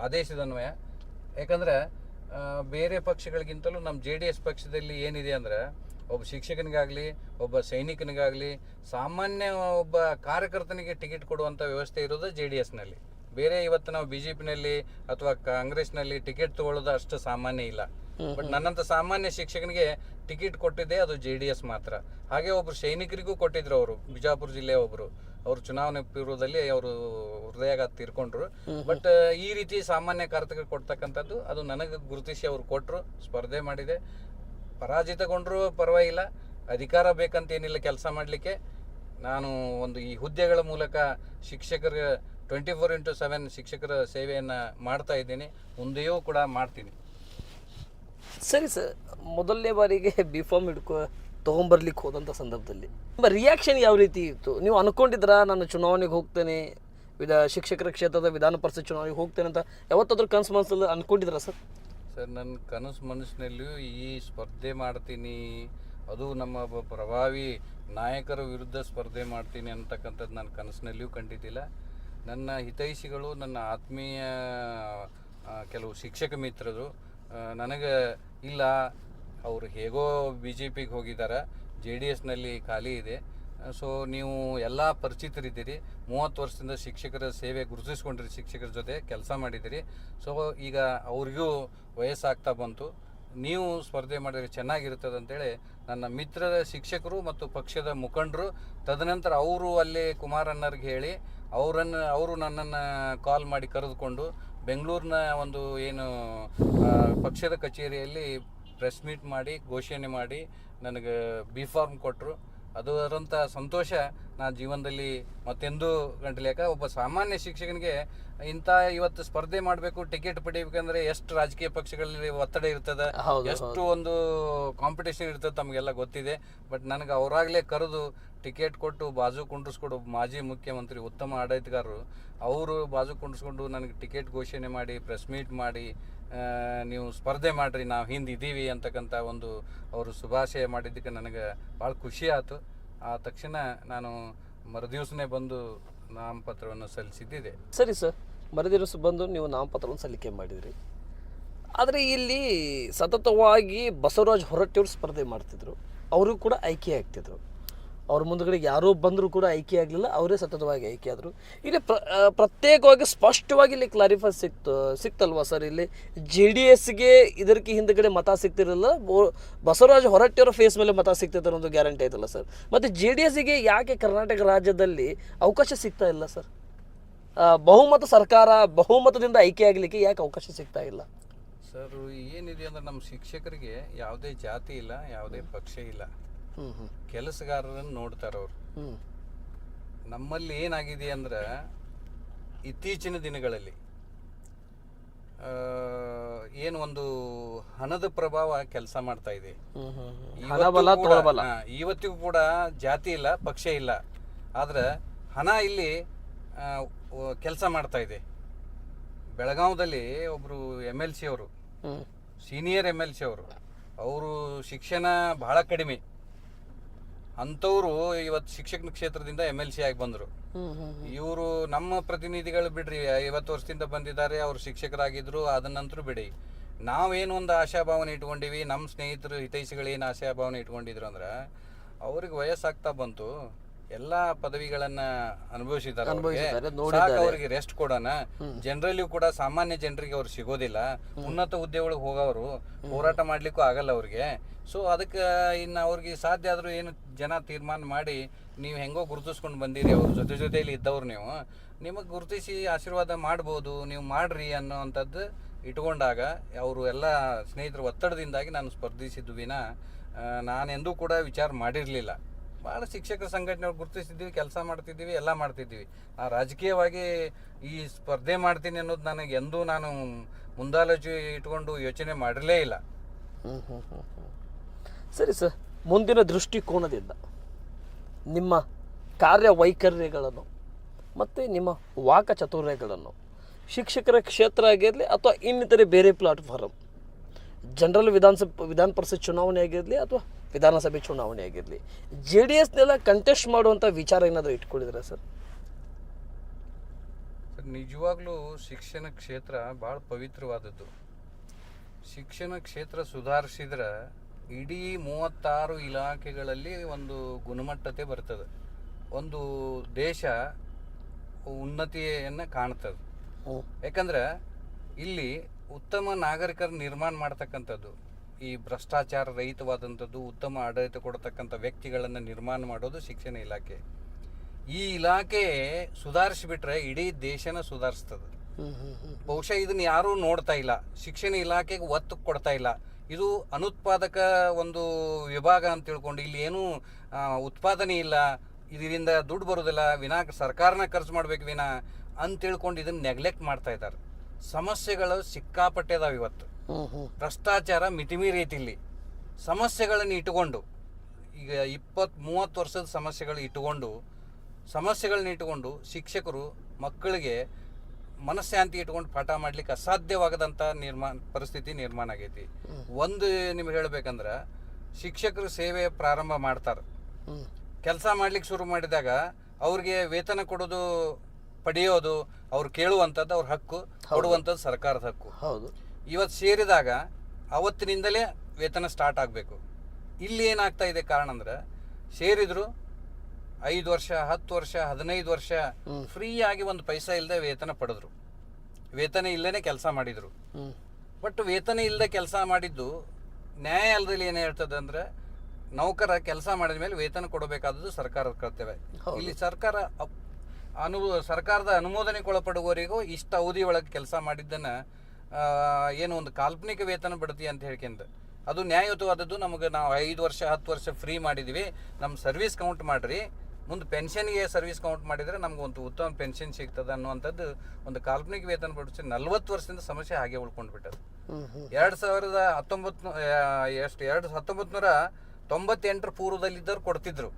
ಆದೇಶದನ್ವಯ, ಯಾಕಂದರೆ ಬೇರೆ ಪಕ್ಷಗಳಿಗಿಂತಲೂ ನಮ್ಮ JDS ಪಕ್ಷದಲ್ಲಿ ಏನಿದೆ ಅಂದರೆ ಒಬ್ಬ ಶಿಕ್ಷಕನಿಗಾಗಲಿ ಒಬ್ಬ ಸೈನಿಕನಿಗಾಗಲಿ ಸಾಮಾನ್ಯ ಒಬ್ಬ ಕಾರ್ಯಕರ್ತನಿಗೆ ಟಿಕೆಟ್ ಕೊಡುವಂಥ ವ್ಯವಸ್ಥೆ ಇರೋದು JDSನಲ್ಲಿ. ಬೇರೆ ಇವತ್ತು ನಾವು BJPನಲ್ಲಿ ಅಥವಾ ಕಾಂಗ್ರೆಸ್ನಲ್ಲಿ ಟಿಕೆಟ್ ತಗೊಳ್ಳೋದು ಅಷ್ಟು ಸಾಮಾನ್ಯ ಇಲ್ಲ. ಬಟ್ ನನ್ನಂಥ ಸಾಮಾನ್ಯ ಶಿಕ್ಷಕನಿಗೆ ಟಿಕೆಟ್ ಕೊಟ್ಟಿದ್ದೆ ಅದು JDS ಮಾತ್ರ. ಹಾಗೆ ಒಬ್ಬರು ಸೈನಿಕರಿಗೂ ಕೊಟ್ಟಿದ್ರು, ಅವರು ಬಿಜಾಪುರ ಜಿಲ್ಲೆಯ ಒಬ್ಬರು, ಅವರು ಚುನಾವಣೆ ಪೂರ್ವದಲ್ಲಿ ಅವರು ಹೃದಯಾಘಾತ ತೀರ್ಕೊಂಡ್ರು. ಬಟ್ ಈ ರೀತಿ ಸಾಮಾನ್ಯ ಕಾರ್ಯಕರ್ತರಿಗೆ ಕೊಡ್ತಕ್ಕಂಥದ್ದು ಅದು ನನಗೆ ಗುರುತಿಸಿ ಅವರು ಕೊಟ್ಟರು, ಸ್ಪರ್ಧೆ ಮಾಡಿದೆ, ಪರಾಜಿತಗೊಂಡ್ರು ಪರವಾಗಿಲ್ಲ, ಅಧಿಕಾರ ಬೇಕಂತೇನಿಲ್ಲ ಕೆಲಸ ಮಾಡಲಿಕ್ಕೆ. ನಾನು ಒಂದು ಈ ಹುದ್ದೆಗಳ ಮೂಲಕ ಶಿಕ್ಷಕರ 24x7 ಶಿಕ್ಷಕರ ಸೇವೆಯನ್ನು ಮಾಡ್ತಾ ಇದ್ದೀನಿ, ಮುಂದೆಯೂ ಕೂಡ ಮಾಡ್ತೀನಿ. ಸರಿ ಸರ್, ಮೊದಲನೇ ಬಾರಿಗೆ B.Pharm ತೊಗೊಂಬರ್ಲಿಕ್ಕೆ ಹೋದಂಥ ಸಂದರ್ಭದಲ್ಲಿ ನಿಮ್ಮ ರಿಯಾಕ್ಷನ್ ಯಾವ ರೀತಿ ಇತ್ತು? ನೀವು ಅನ್ಕೊಂಡಿದ್ರಾ ನಾನು ಚುನಾವಣೆಗೆ ಹೋಗ್ತೇನೆ, ಶಿಕ್ಷಕರ ಕ್ಷೇತ್ರದ ವಿಧಾನ ಪರಿಷತ್ ಚುನಾವಣೆಗೆ ಹೋಗ್ತೇನೆ ಅಂತ ಯಾವತ್ತಾದ್ರೂ ಕನಸು ಮನಸ್ಸಲ್ಲಿ ಅನ್ಕೊಂಡಿದ್ರಾ ಸರ್? ಸರ್, ನನ್ನ ಕನಸು ಮನಸ್ಸಿನಲ್ಲಿಯೂ ಈ ಸ್ಪರ್ಧೆ ಮಾಡ್ತೀನಿ, ಅದು ನಮ್ಮ ಒಬ್ಬ ಪ್ರಭಾವಿ ನಾಯಕರ ವಿರುದ್ಧ ಸ್ಪರ್ಧೆ ಮಾಡ್ತೀನಿ ಅಂತಕ್ಕಂಥದ್ದು ನನ್ನ ಕನಸಿನಲ್ಲಿಯೂ ಕಂಡಿದ್ದಿಲ್ಲ. ನನ್ನ ಹಿತೈಷಿಗಳು, ನನ್ನ ಆತ್ಮೀಯ ಕೆಲವು ಶಿಕ್ಷಕ ಮಿತ್ರರು ನನಗೆ ಇಲ್ಲ, ಅವರು ಹೇಗೋ BJPಗೆ ಹೋಗಿದ್ದಾರೆ, JDSನಲ್ಲಿ ಖಾಲಿ ಇದೆ, ಸೊ ನೀವು ಎಲ್ಲ ಪರಿಚಿತರಿದ್ದೀರಿ, 30 ವರ್ಷದಿಂದ ಶಿಕ್ಷಕರ ಸೇವೆ ಗುರುತಿಸ್ಕೊಂಡಿರಿ, ಶಿಕ್ಷಕರ ಜೊತೆ ಕೆಲಸ ಮಾಡಿದ್ದೀರಿ, ಸೊ ಈಗ ಅವ್ರಿಗೂ ವಯಸ್ಸಾಗ್ತಾ ಬಂತು, ನೀವು ಸ್ಪರ್ಧೆ ಮಾಡಿದರೆ ಚೆನ್ನಾಗಿರ್ತದೆ ಅಂತೇಳಿ ನನ್ನ ಮಿತ್ರರ ಶಿಕ್ಷಕರು ಮತ್ತು ಪಕ್ಷದ ಮುಖಂಡರು, ತದನಂತರ ಅವರು ಅಲ್ಲಿ ಕುಮಾರಣ್ಣರಿಗೆ ಹೇಳಿ ಅವರು ನನ್ನನ್ನು ಕಾಲ್ ಮಾಡಿ ಕರೆದುಕೊಂಡು ಬೆಂಗಳೂರಿನ ಒಂದು ಏನು ಪಕ್ಷದ ಕಚೇರಿಯಲ್ಲಿ ಪ್ರೆಸ್ ಮೀಟ್ ಮಾಡಿ ಘೋಷಣೆ ಮಾಡಿ ನನಗೆ B.Pharm ಕೊಟ್ಟರು. ಅದರಂಥ ಸಂತೋಷ ನಾನು ಜೀವನದಲ್ಲಿ ಮತ್ತೆಂದೂ ಗಂಟಲು. ಯಾಕೆ ಒಬ್ಬ ಸಾಮಾನ್ಯ ಶಿಕ್ಷಕನಿಗೆ ಇಂಥ ಇವತ್ತು ಸ್ಪರ್ಧೆ ಮಾಡಬೇಕು, ಟಿಕೆಟ್ ಪಡಿಬೇಕಂದ್ರೆ ಎಷ್ಟು ರಾಜಕೀಯ ಪಕ್ಷಗಳಲ್ಲಿ ಒತ್ತಡ ಇರ್ತದೆ, ಎಷ್ಟು ಒಂದು ಕಾಂಪಿಟೇಷನ್ ಇರ್ತದೆ ತಮಗೆಲ್ಲ ಗೊತ್ತಿದೆ. ಬಟ್ ನನಗೆ ಅವರಾಗಲೇ ಕರೆದು ಟಿಕೆಟ್ ಕೊಟ್ಟು ಬಾಜು ಕುಂಡ್ರಿಸ್ಕೊಡು ಮಾಜಿ ಮುಖ್ಯಮಂತ್ರಿ, ಉತ್ತಮ ಆಡಳಿತಗಾರರು, ಅವರು ಬಾಜು ಕುಂಡ್ರಿಸ್ಕೊಂಡು ನನಗೆ ಟಿಕೆಟ್ ಘೋಷಣೆ ಮಾಡಿ ಪ್ರೆಸ್ ಮೀಟ್ ಮಾಡಿ ನೀವು ಸ್ಪರ್ಧೆ ಮಾಡಿರಿ, ನಾವು ಹಿಂದಿದ್ದೀವಿ ಅಂತಕ್ಕಂಥ ಒಂದು ಅವರು ಶುಭಾಶಯ ಮಾಡಿದ್ದಕ್ಕೆ ನನಗೆ ಭಾಳ ಖುಷಿ ಆಯಿತು. ಆ ತಕ್ಷಣ ನಾನು ಮರುದಿವಸನೇ ಬಂದು ನಾಮಪತ್ರವನ್ನು ಸಲ್ಲಿಸಿದ್ದಿದೆ. ಸರಿ ಸರ್, ಮರುದಿವಸ ಬಂದು ನೀವು ನಾಮಪತ್ರವನ್ನು ಸಲ್ಲಿಕೆ ಮಾಡಿದ್ರಿ. ಆದರೆ ಇಲ್ಲಿ ಸತತವಾಗಿ ಬಸವರಾಜ ಹೊರಟ್ಟಿಯವರು ಸ್ಪರ್ಧೆ ಮಾಡ್ತಿದ್ರು, ಅವರು ಕೂಡ ಆಯ್ಕೆ ಆಗ್ತಿದ್ರು. ಅವ್ರ ಮುಂದುಗಡೆ ಯಾರೋ ಬಂದರೂ ಕೂಡ ಆಯ್ಕೆ ಆಗಲಿಲ್ಲ, ಅವರೇ ಸತತವಾಗಿ ಆಯ್ಕೆ ಆದರು. ಇಲ್ಲಿ ಪ್ರತ್ಯೇಕವಾಗಿ ಸ್ಪಷ್ಟವಾಗಿ ಇಲ್ಲಿ ಕ್ಲಾರಿಫೈ ಸಿಕ್ತಲ್ವಾ ಸರ್? ಇಲ್ಲಿ JDSಗೆ ಇದಕ್ಕೆ ಹಿಂದುಗಡೆ ಮತ ಸಿಗ್ತಿರಲಿಲ್ಲ, ಬಸವರಾಜ ಹೊರಟ್ಟಿಯವರ ಫೇಸ್ ಮೇಲೆ ಮತ ಸಿಗ್ತಿತ್ತು ಅನ್ನೋದು ಗ್ಯಾರಂಟಿ ಆಯ್ತಲ್ಲ ಸರ್. ಮತ್ತು JDSಗೆ ಯಾಕೆ ಕರ್ನಾಟಕ ರಾಜ್ಯದಲ್ಲಿ ಅವಕಾಶ ಸಿಗ್ತಾ ಇಲ್ಲ ಸರ್? ಬಹುಮತ ಸರ್ಕಾರ, ಬಹುಮತದಿಂದ ಆಯ್ಕೆ ಆಗಲಿಕ್ಕೆ ಯಾಕೆ ಅವಕಾಶ ಸಿಗ್ತಾ ಇಲ್ಲ ಸರ್? ಏನಿದೆ ಅಂದ್ರೆ ನಮ್ಮ ಶಿಕ್ಷಕರಿಗೆ ಯಾವುದೇ ಜಾತಿ ಇಲ್ಲ, ಯಾವುದೇ ಪಕ್ಷ ಇಲ್ಲ, ಕೆಲಸಗಾರರನ್ನು ನೋಡ್ತಾರೆ ಅವರು. ನಮ್ಮಲ್ಲಿ ಏನಾಗಿದೆ ಅಂದ್ರೆ ಇತ್ತೀಚಿನ ದಿನಗಳಲ್ಲಿ ಏನು ಒಂದು ಹಣದ ಪ್ರಭಾವ ಕೆಲಸ ಮಾಡ್ತಾ ಇದೆ. ಇವತ್ತಿಗೂ ಕೂಡ ಜಾತಿ ಇಲ್ಲ, ಪಕ್ಷ ಇಲ್ಲ, ಆದ್ರೆ ಹಣ ಇಲ್ಲಿ ಕೆಲಸ ಮಾಡ್ತಾ ಇದೆ. ಬೆಳಗಾವದಲ್ಲಿ ಒಬ್ರು MLC ಅವರು, ಸೀನಿಯರ್ MLC ಅವರು ಶಿಕ್ಷಣ ಬಹಳ ಕಡಿಮೆ, ಅಂಥವ್ರು ಇವತ್ತು ಶಿಕ್ಷಕ ಕ್ಷೇತ್ರದಿಂದ MLC ಆಗಿ ಬಂದರು. ಇವರು ನಮ್ಮ ಪ್ರತಿನಿಧಿಗಳು ಬಿಡ್ರಿ, 50 ವರ್ಷದಿಂದ ಬಂದಿದ್ದಾರೆ, ಅವರು ಶಿಕ್ಷಕರಾಗಿದ್ರು, ಅದನ್ನಂತರೂ ಬಿಡಿ. ನಾವೇನು ಒಂದು ಆಶಾಭಾವನೆ ಇಟ್ಕೊಂಡಿವಿ, ನಮ್ಮ ಸ್ನೇಹಿತರು ಹಿತೈಷಿಗಳು ಏನು ಆಶಾಭಾವನೆ ಇಟ್ಕೊಂಡಿದ್ರು ಅಂದ್ರೆ ಅವ್ರಿಗೆ ವಯಸ್ಸಾಗ್ತಾ ಬಂತು, ಎಲ್ಲ ಪದವಿಗಳನ್ನ ಅನುಭವಿಸಿದ್ದಾರೆ, ಅವ್ರಿಗೆ ರೆಸ್ಟ್ ಕೊಡೋಣ. ಜನರಲ್ಲಿಯೂ ಕೂಡ ಸಾಮಾನ್ಯ ಜನರಿಗೆ ಅವ್ರು ಸಿಗೋದಿಲ್ಲ, ಉನ್ನತ ಹುದ್ದೆಗಳಿಗೆ ಹೋಗೋರು ಹೋರಾಟ ಮಾಡ್ಲಿಕ್ಕೂ ಆಗಲ್ಲ ಅವ್ರಿಗೆ. ಸೊ ಅದಕ್ಕೆ ಇನ್ನು ಅವ್ರಿಗೆ ಸಾಧ್ಯ ಆದರೂ ಏನು ಜನ ತೀರ್ಮಾನ ಮಾಡಿ, ನೀವು ಹೆಂಗೋ ಗುರುತಿಸ್ಕೊಂಡು ಬಂದಿರಿ, ಅವ್ರ ಜೊತೆಯಲ್ಲಿ ಇದ್ದವ್ರು, ನಿಮಗೆ ಗುರುತಿಸಿ ಆಶೀರ್ವಾದ ಮಾಡ್ಬೋದು, ನೀವು ಮಾಡ್ರಿ ಅನ್ನೋವಂಥದ್ದು ಇಟ್ಕೊಂಡಾಗ ಅವರು ಎಲ್ಲ ಸ್ನೇಹಿತರ ಒತ್ತಡದಿಂದಾಗಿ ನಾನು ಸ್ಪರ್ಧಿಸಿದ್ದು ವಿನ ನಾನೆಂದೂ ಕೂಡ ವಿಚಾರ ಮಾಡಿರಲಿಲ್ಲ. ಭಾಳ ಶಿಕ್ಷಕರ ಸಂಘಟನೆಯವ್ರು ಗುರುತಿಸಿದ್ದೀವಿ, ಕೆಲಸ ಮಾಡ್ತಿದ್ದೀವಿ, ಎಲ್ಲ ಮಾಡ್ತಿದ್ದೀವಿ. ರಾಜಕೀಯವಾಗಿ ಈ ಸ್ಪರ್ಧೆ ಮಾಡ್ತೀನಿ ಅನ್ನೋದು ನನಗೆ ಎಂದೂ ನಾನು ಮುಂದಾಲೋಚನೆ ಇಟ್ಕೊಂಡು ಯೋಚನೆ ಮಾಡಿರಲೇ ಇಲ್ಲ. ಸರಿ ಸರ್, ಮುಂದಿನ ದೃಷ್ಟಿಕೋನದಿಂದ ನಿಮ್ಮ ಕಾರ್ಯವೈಖರ್ಯಗಳನ್ನು ಮತ್ತು ನಿಮ್ಮ ವಾಕಚಾತುರ್ಯಗಳನ್ನು ಶಿಕ್ಷಕರ ಕ್ಷೇತ್ರ ಆಗಿರಲಿ ಅಥವಾ ಇನ್ನಿತರೆ ಬೇರೆ ಪ್ಲಾಟ್ಫಾರಮ್ ಜನರಲ್ ವಿಧಾನ ಪರಿಷತ್ ಚುನಾವಣೆ ಆಗಿರಲಿ ಅಥವಾ ವಿಧಾನಸಭೆ ಚುನಾವಣೆ ಆಗಿರಲಿ, JDSನೆಲ್ಲ ಕಂಟೆಸ್ಟ್ ಮಾಡುವಂಥ ವಿಚಾರ ಏನಾದರೂ ಇಟ್ಕೊಂಡಿದ್ದೀರಾ ಸರ್? ನಿಜವಾಗ್ಲೂ ಶಿಕ್ಷಣ ಕ್ಷೇತ್ರ ಭಾಳ ಪವಿತ್ರವಾದದ್ದು. ಶಿಕ್ಷಣ ಕ್ಷೇತ್ರ ಸುಧಾರಿಸಿದ್ರೆ ಇಡೀ 36 ಇಲಾಖೆಗಳಲ್ಲಿ ಒಂದು ಗುಣಮಟ್ಟತೆ ಬರ್ತದೆ, ಒಂದು ದೇಶ ಉನ್ನತಿಯನ್ನು ಕಾಣ್ತದೆ. ಯಾಕಂದ್ರೆ ಇಲ್ಲಿ ಉತ್ತಮ ನಾಗರಿಕರ ನಿರ್ಮಾಣ ಮಾಡ್ತಕ್ಕಂಥದ್ದು, ಈ ಭ್ರಷ್ಟಾಚಾರ ರಹಿತವಾದಂಥದ್ದು, ಉತ್ತಮ ಆಡಳಿತ ಕೊಡ್ತಕ್ಕಂಥ ವ್ಯಕ್ತಿಗಳನ್ನು ನಿರ್ಮಾಣ ಮಾಡೋದು ಶಿಕ್ಷಣ ಇಲಾಖೆ. ಈ ಇಲಾಖೆ ಸುಧಾರಿಸಿಬಿಟ್ರೆ ಇಡೀ ದೇಶನ ಸುಧಾರಿಸ್ತದೆ. ಬಹುಶಃ ಇದನ್ನ ಯಾರೂ ನೋಡ್ತಾ ಇಲ್ಲ, ಶಿಕ್ಷಣ ಇಲಾಖೆಗೆ ಒತ್ತು ಕೊಡ್ತಾ ಇಲ್ಲ. ಇದು ಅನುತ್ಪಾದಕ ಒಂದು ವಿಭಾಗ ಅಂತ ತಿಳ್ಕೊಂಡು ಇಲ್ಲಿ ಏನೂ ಉತ್ಪಾದನೆ ಇಲ್ಲ, ಇದರಿಂದ ದುಡ್ಡು ಬರೋದಿಲ್ಲ, ವಿನಾ ಸರ್ಕಾರನ ಖರ್ಚು ಮಾಡ್ಬೇಕು ವಿನಾ ಅಂತ ತಿಳ್ಕೊಂಡು ಇದನ್ನ ನೆಗ್ಲೆಕ್ಟ್ ಮಾಡ್ತಾ ಇದ್ದಾರೆ. ಸಮಸ್ಯೆಗಳು ಸಿಕ್ಕಾಪಟ್ಟೆ ಅದಾವ ಇವತ್ತು. ಭ್ರಷ್ಟಾಚಾರ ಮಿತಿಮೀರಿ ಐತಿ. ಇಲ್ಲಿ ಸಮಸ್ಯೆಗಳನ್ನು ಇಟ್ಟುಕೊಂಡು, ಈಗ 20-30 ವರ್ಷದ ಸಮಸ್ಯೆಗಳನ್ನ ಇಟ್ಟುಕೊಂಡು ಶಿಕ್ಷಕರು ಮಕ್ಕಳಿಗೆ ಮನಃಶಾಂತಿ ಇಟ್ಕೊಂಡು ಪಾಠ ಮಾಡ್ಲಿಕ್ಕೆ ಅಸಾಧ್ಯವಾಗದಂಥ ಪರಿಸ್ಥಿತಿ ನಿರ್ಮಾಣ ಆಗೈತಿ. ಒಂದು ನಿಮ್ಗೆ ಹೇಳ್ಬೇಕಂದ್ರೆ, ಶಿಕ್ಷಕರು ಸೇವೆ ಪ್ರಾರಂಭ ಮಾಡ್ತಾರೆ, ಕೆಲಸ ಮಾಡ್ಲಿಕ್ಕೆ ಶುರು ಮಾಡಿದಾಗ ಅವ್ರಿಗೆ ವೇತನ ಕೊಡೋದು, ಪಡೆಯೋದು ಅವ್ರು ಕೇಳುವಂಥದ್ದು ಅವ್ರ ಹಕ್ಕು, ಕೊಡುವಂಥದ್ದು ಸರ್ಕಾರದ ಹಕ್ಕು. ಇವತ್ತು ಸೇರಿದಾಗ ಅವತ್ತಿನಿಂದಲೇ ವೇತನ ಸ್ಟಾರ್ಟ್ ಆಗಬೇಕು. ಇಲ್ಲಿ ಏನಾಗ್ತಾ ಇದೆ ಕಾರಣ ಅಂದ್ರೆ, ಸೇರಿದ್ರು 5 ವರ್ಷ 10 ವರ್ಷ 15 ವರ್ಷ ಫ್ರೀ ಆಗಿ ಒಂದು ಪೈಸಾ ಇಲ್ಲದೆ ವೇತನ ಪಡೆದ್ರು, ವೇತನ ಇಲ್ಲದೇ ಕೆಲಸ ಮಾಡಿದ್ರು. ಬಟ್ ವೇತನ ಇಲ್ಲದೆ ಕೆಲಸ ಮಾಡಿದ್ದು ನ್ಯಾಯಾಲಯದಲ್ಲಿ ಏನು ಹೇಳ್ತದೆ ಅಂದ್ರೆ, ನೌಕರ ಕೆಲಸ ಮಾಡಿದ ಮೇಲೆ ವೇತನ ಕೊಡಬೇಕಾದದ್ದು ಸರ್ಕಾರದ ಕರ್ತವ್ಯ. ಇಲ್ಲಿ ಸರ್ಕಾರದ ಅನುಮೋದನೆಗೊಳಪಡುವವರೆಗೂ ಇಷ್ಟ ಅವಧಿ ಒಳಗೆ ಕೆಲಸ ಮಾಡಿದ್ದನ್ನ ಏನು ಒಂದು ಕಾಲ್ಪನಿಕ ವೇತನ ಬಿಡ್ತಿ ಅಂತ ಹೇಳ್ಕೊಂಡು, ಅದು ನ್ಯಾಯಯುತವಾದದ್ದು. ನಮಗೆ ನಾವು 5 ವರ್ಷ 10 ವರ್ಷ ಫ್ರೀ ಮಾಡಿದ್ವಿ, ನಮ್ಮ ಸರ್ವಿಸ್ ಕೌಂಟ್ ಮಾಡ್ರಿ, ಮುಂದೆ ಪೆನ್ಷನ್ಗೆ ಸರ್ವಿಸ್ ಕೌಂಟ್ ಮಾಡಿದರೆ ನಮ್ಗೆ ಒಂದು ಉತ್ತಮ ಪೆನ್ಷನ್ ಸಿಗ್ತದೆ ಅನ್ನುವಂಥದ್ದು ಒಂದು ಕಾಲ್ಪನಿಕ ವೇತನ ಬಿಡಿಸಿ 40 ವರ್ಷದಿಂದ ಸಮಸ್ಯೆ ಹಾಗೆ ಉಳ್ಕೊಂಡು ಬಿಟ್ಟದು. 1998 ಪೂರ್ವದಲ್ಲಿದ್ದವ್ರು ಕೊಡ್ತಿದ್ರು,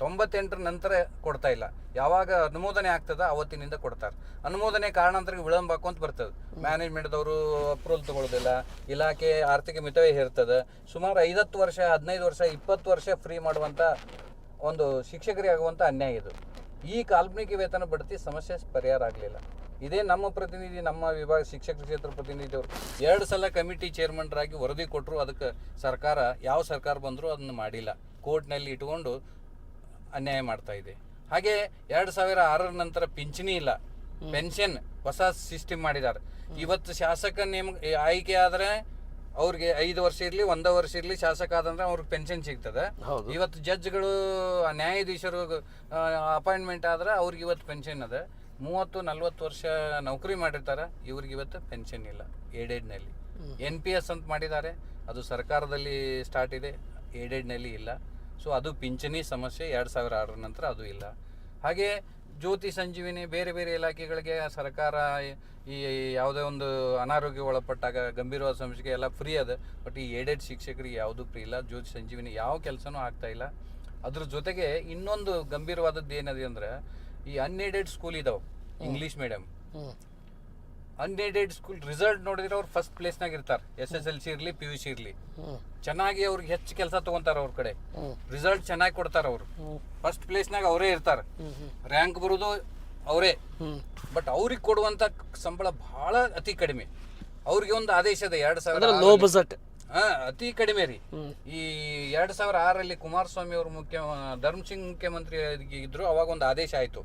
98 ನಂತರ ಕೊಡ್ತಾ ಇಲ್ಲ. ಯಾವಾಗ ಅನುಮೋದನೆ ಆಗ್ತದ ಅವತ್ತಿನಿಂದ ಕೊಡ್ತಾರೆ. ಅನುಮೋದನೆ ಕಾರಣಾಂತರಕ್ಕೆ ವಿಳಂಬ ಹಾಕೊಂತ ಬರ್ತದೆ. ಮ್ಯಾನೇಜ್ಮೆಂಟ್ದವರು ಅಪ್ರೂವಲ್ ತಗೊಳ್ಳೋದಿಲ್ಲ, ಇಲಾಖೆ ಆರ್ಥಿಕ ಮಿತವ್ಯಯ ಇರ್ತದೆ. ಸುಮಾರು 50 ವರ್ಷ 15 ವರ್ಷ 20 ವರ್ಷ ಫ್ರೀ ಮಾಡುವಂಥ ಒಂದು ಶಿಕ್ಷಕರಿಗೆ ಆಗುವಂಥ ಅನ್ಯಾಯ ಇದು. ಈ ಕಾಲ್ಪನಿಕ ವೇತನ ಬಡ್ತಿ ಸಮಸ್ಯೆ ಪರಿಹಾರ ಆಗಲಿಲ್ಲ. ಇದೇ ನಮ್ಮ ಪ್ರತಿನಿಧಿ, ನಮ್ಮ ವಿಭಾಗ ಶಿಕ್ಷಕ ಕ್ಷೇತ್ರ ಪ್ರತಿನಿಧಿಯವರು 2 ಸಲ ಕಮಿಟಿ ಚೇರ್ಮನ್ರಾಗಿ ವರದಿ ಕೊಟ್ಟರು. ಅದಕ್ಕೆ ಸರ್ಕಾರ, ಯಾವ ಸರ್ಕಾರ ಬಂದರೂ ಅದನ್ನು ಮಾಡಿಲ್ಲ, ಕೋರ್ಟ್ನಲ್ಲಿ ಇಟ್ಕೊಂಡು ಅನ್ಯಾಯ ಮಾಡ್ತಾ ಇದೆ. ಹಾಗೆ 2006 ನಂತರ ಪಿಂಚಣಿ ಇಲ್ಲ, ಪೆನ್ಷನ್ ಹೊಸ ಸಿಸ್ಟಮ್ ಮಾಡಿದ್ದಾರೆ. ಇವತ್ತು ಶಾಸಕ ಆಯ್ಕೆ ಆದರೆ ಅವ್ರಿಗೆ 5 ವರ್ಷ ಇರಲಿ 1 ವರ್ಷ ಇರಲಿ ಶಾಸಕ ಆದಂದ್ರೆ ಅವ್ರಿಗೆ ಪೆನ್ಷನ್ ಸಿಗ್ತದೆ. ಇವತ್ತು ಜಡ್ಜ್ಗಳು ನ್ಯಾಯಾಧೀಶರು ಅಪಾಯಿಂಟ್ಮೆಂಟ್ ಆದ್ರೆ ಅವ್ರಿಗೆ ಇವತ್ತು ಪೆನ್ಷನ್ ಅದ. 30-40 ವರ್ಷ ನೌಕರಿ ಮಾಡಿರ್ತಾರೆ, ಇವ್ರಿಗೆ ಇವತ್ತು ಪೆನ್ಷನ್ ಇಲ್ಲ. ಏಡೆಡ್ನಲ್ಲಿ NPS ಅಂತ ಮಾಡಿದ್ದಾರೆ, ಅದು ಸರ್ಕಾರದಲ್ಲಿ ಸ್ಟಾರ್ಟ್ ಇದೆ, ಏಡೆಡ್ನಲ್ಲಿ ಇಲ್ಲ. ಸೊ ಅದು ಪಿಂಚಣಿ ಸಮಸ್ಯೆ 2006 ನಂತರ ಅದು ಇಲ್ಲ. ಹಾಗೆ ಜ್ಯೋತಿ ಸಂಜೀವಿನಿ ಬೇರೆ ಬೇರೆ ಇಲಾಖೆಗಳಿಗೆ ಸರ್ಕಾರ ಈ ಯಾವುದೇ ಒಂದು ಅನಾರೋಗ್ಯ ಒಳಪಟ್ಟಾಗ ಗಂಭೀರವಾದ ಸಮಸ್ಯೆಗೆ ಎಲ್ಲ ಫ್ರೀ ಅದ. ಬಟ್ ಈ ಏಡೆಡ್ ಶಿಕ್ಷಕರಿಗೆ ಯಾವುದೂ ಫ್ರೀ ಇಲ್ಲ. ಜ್ಯೋತಿ ಸಂಜೀವಿನಿ ಯಾವ ಕೆಲಸನೂ ಆಗ್ತಾ ಇಲ್ಲ. ಅದ್ರ ಜೊತೆಗೆ ಇನ್ನೊಂದು ಗಂಭೀರವಾದದ್ದು ಏನದೆ ಅಂದ್ರೆ, ಈ ಅನ್ಏಡೆಡ್ ಸ್ಕೂಲ್ ಇದಾವೆ, English medium unaided school result ನೋಡಿದ್ರೆ ಅವ್ರು ಫಸ್ಟ್ ಪ್ಲೇಸ್ನಾಗ ಇರ್ತಾರೆ. SSLC ಇರಲಿ PUC ಇರಲಿ, ಚೆನ್ನಾಗಿ ಅವ್ರಿಗೆ ಹೆಚ್ಚು ಕೆಲಸ ತಗೊಂತಾರ, ಅವ್ರ ಕಡೆ ರಿಸಲ್ಟ್ ಚೆನ್ನಾಗಿ ಕೊಡ್ತಾರ, ಅವರು ಫಸ್ಟ್ ಪ್ಲೇಸ್ನಾಗ ಅವರೇ ಇರ್ತಾರೆ, ರ್ಯಾಂಕ್ ಬರೋದು ಅವರೇ. ಬಟ್ ಅವ್ರಿಗೆ ಕೊಡುವಂತ ಸಂಬಳ ಬಹಳ ಅತಿ ಕಡಿಮೆ. ಅವ್ರಿಗೆ ಒಂದು ಆದೇಶ ಇದೆ 2000 ಅತಿ ಕಡಿಮೆ ರೀ. ಈ 2006 ಕುಮಾರಸ್ವಾಮಿ ಅವರು ಧರ್ಮಸಿಂಗ್ ಮುಖ್ಯಮಂತ್ರಿ ಇದ್ರು, ಅವಾಗ ಒಂದು ಆದೇಶ ಆಯ್ತು,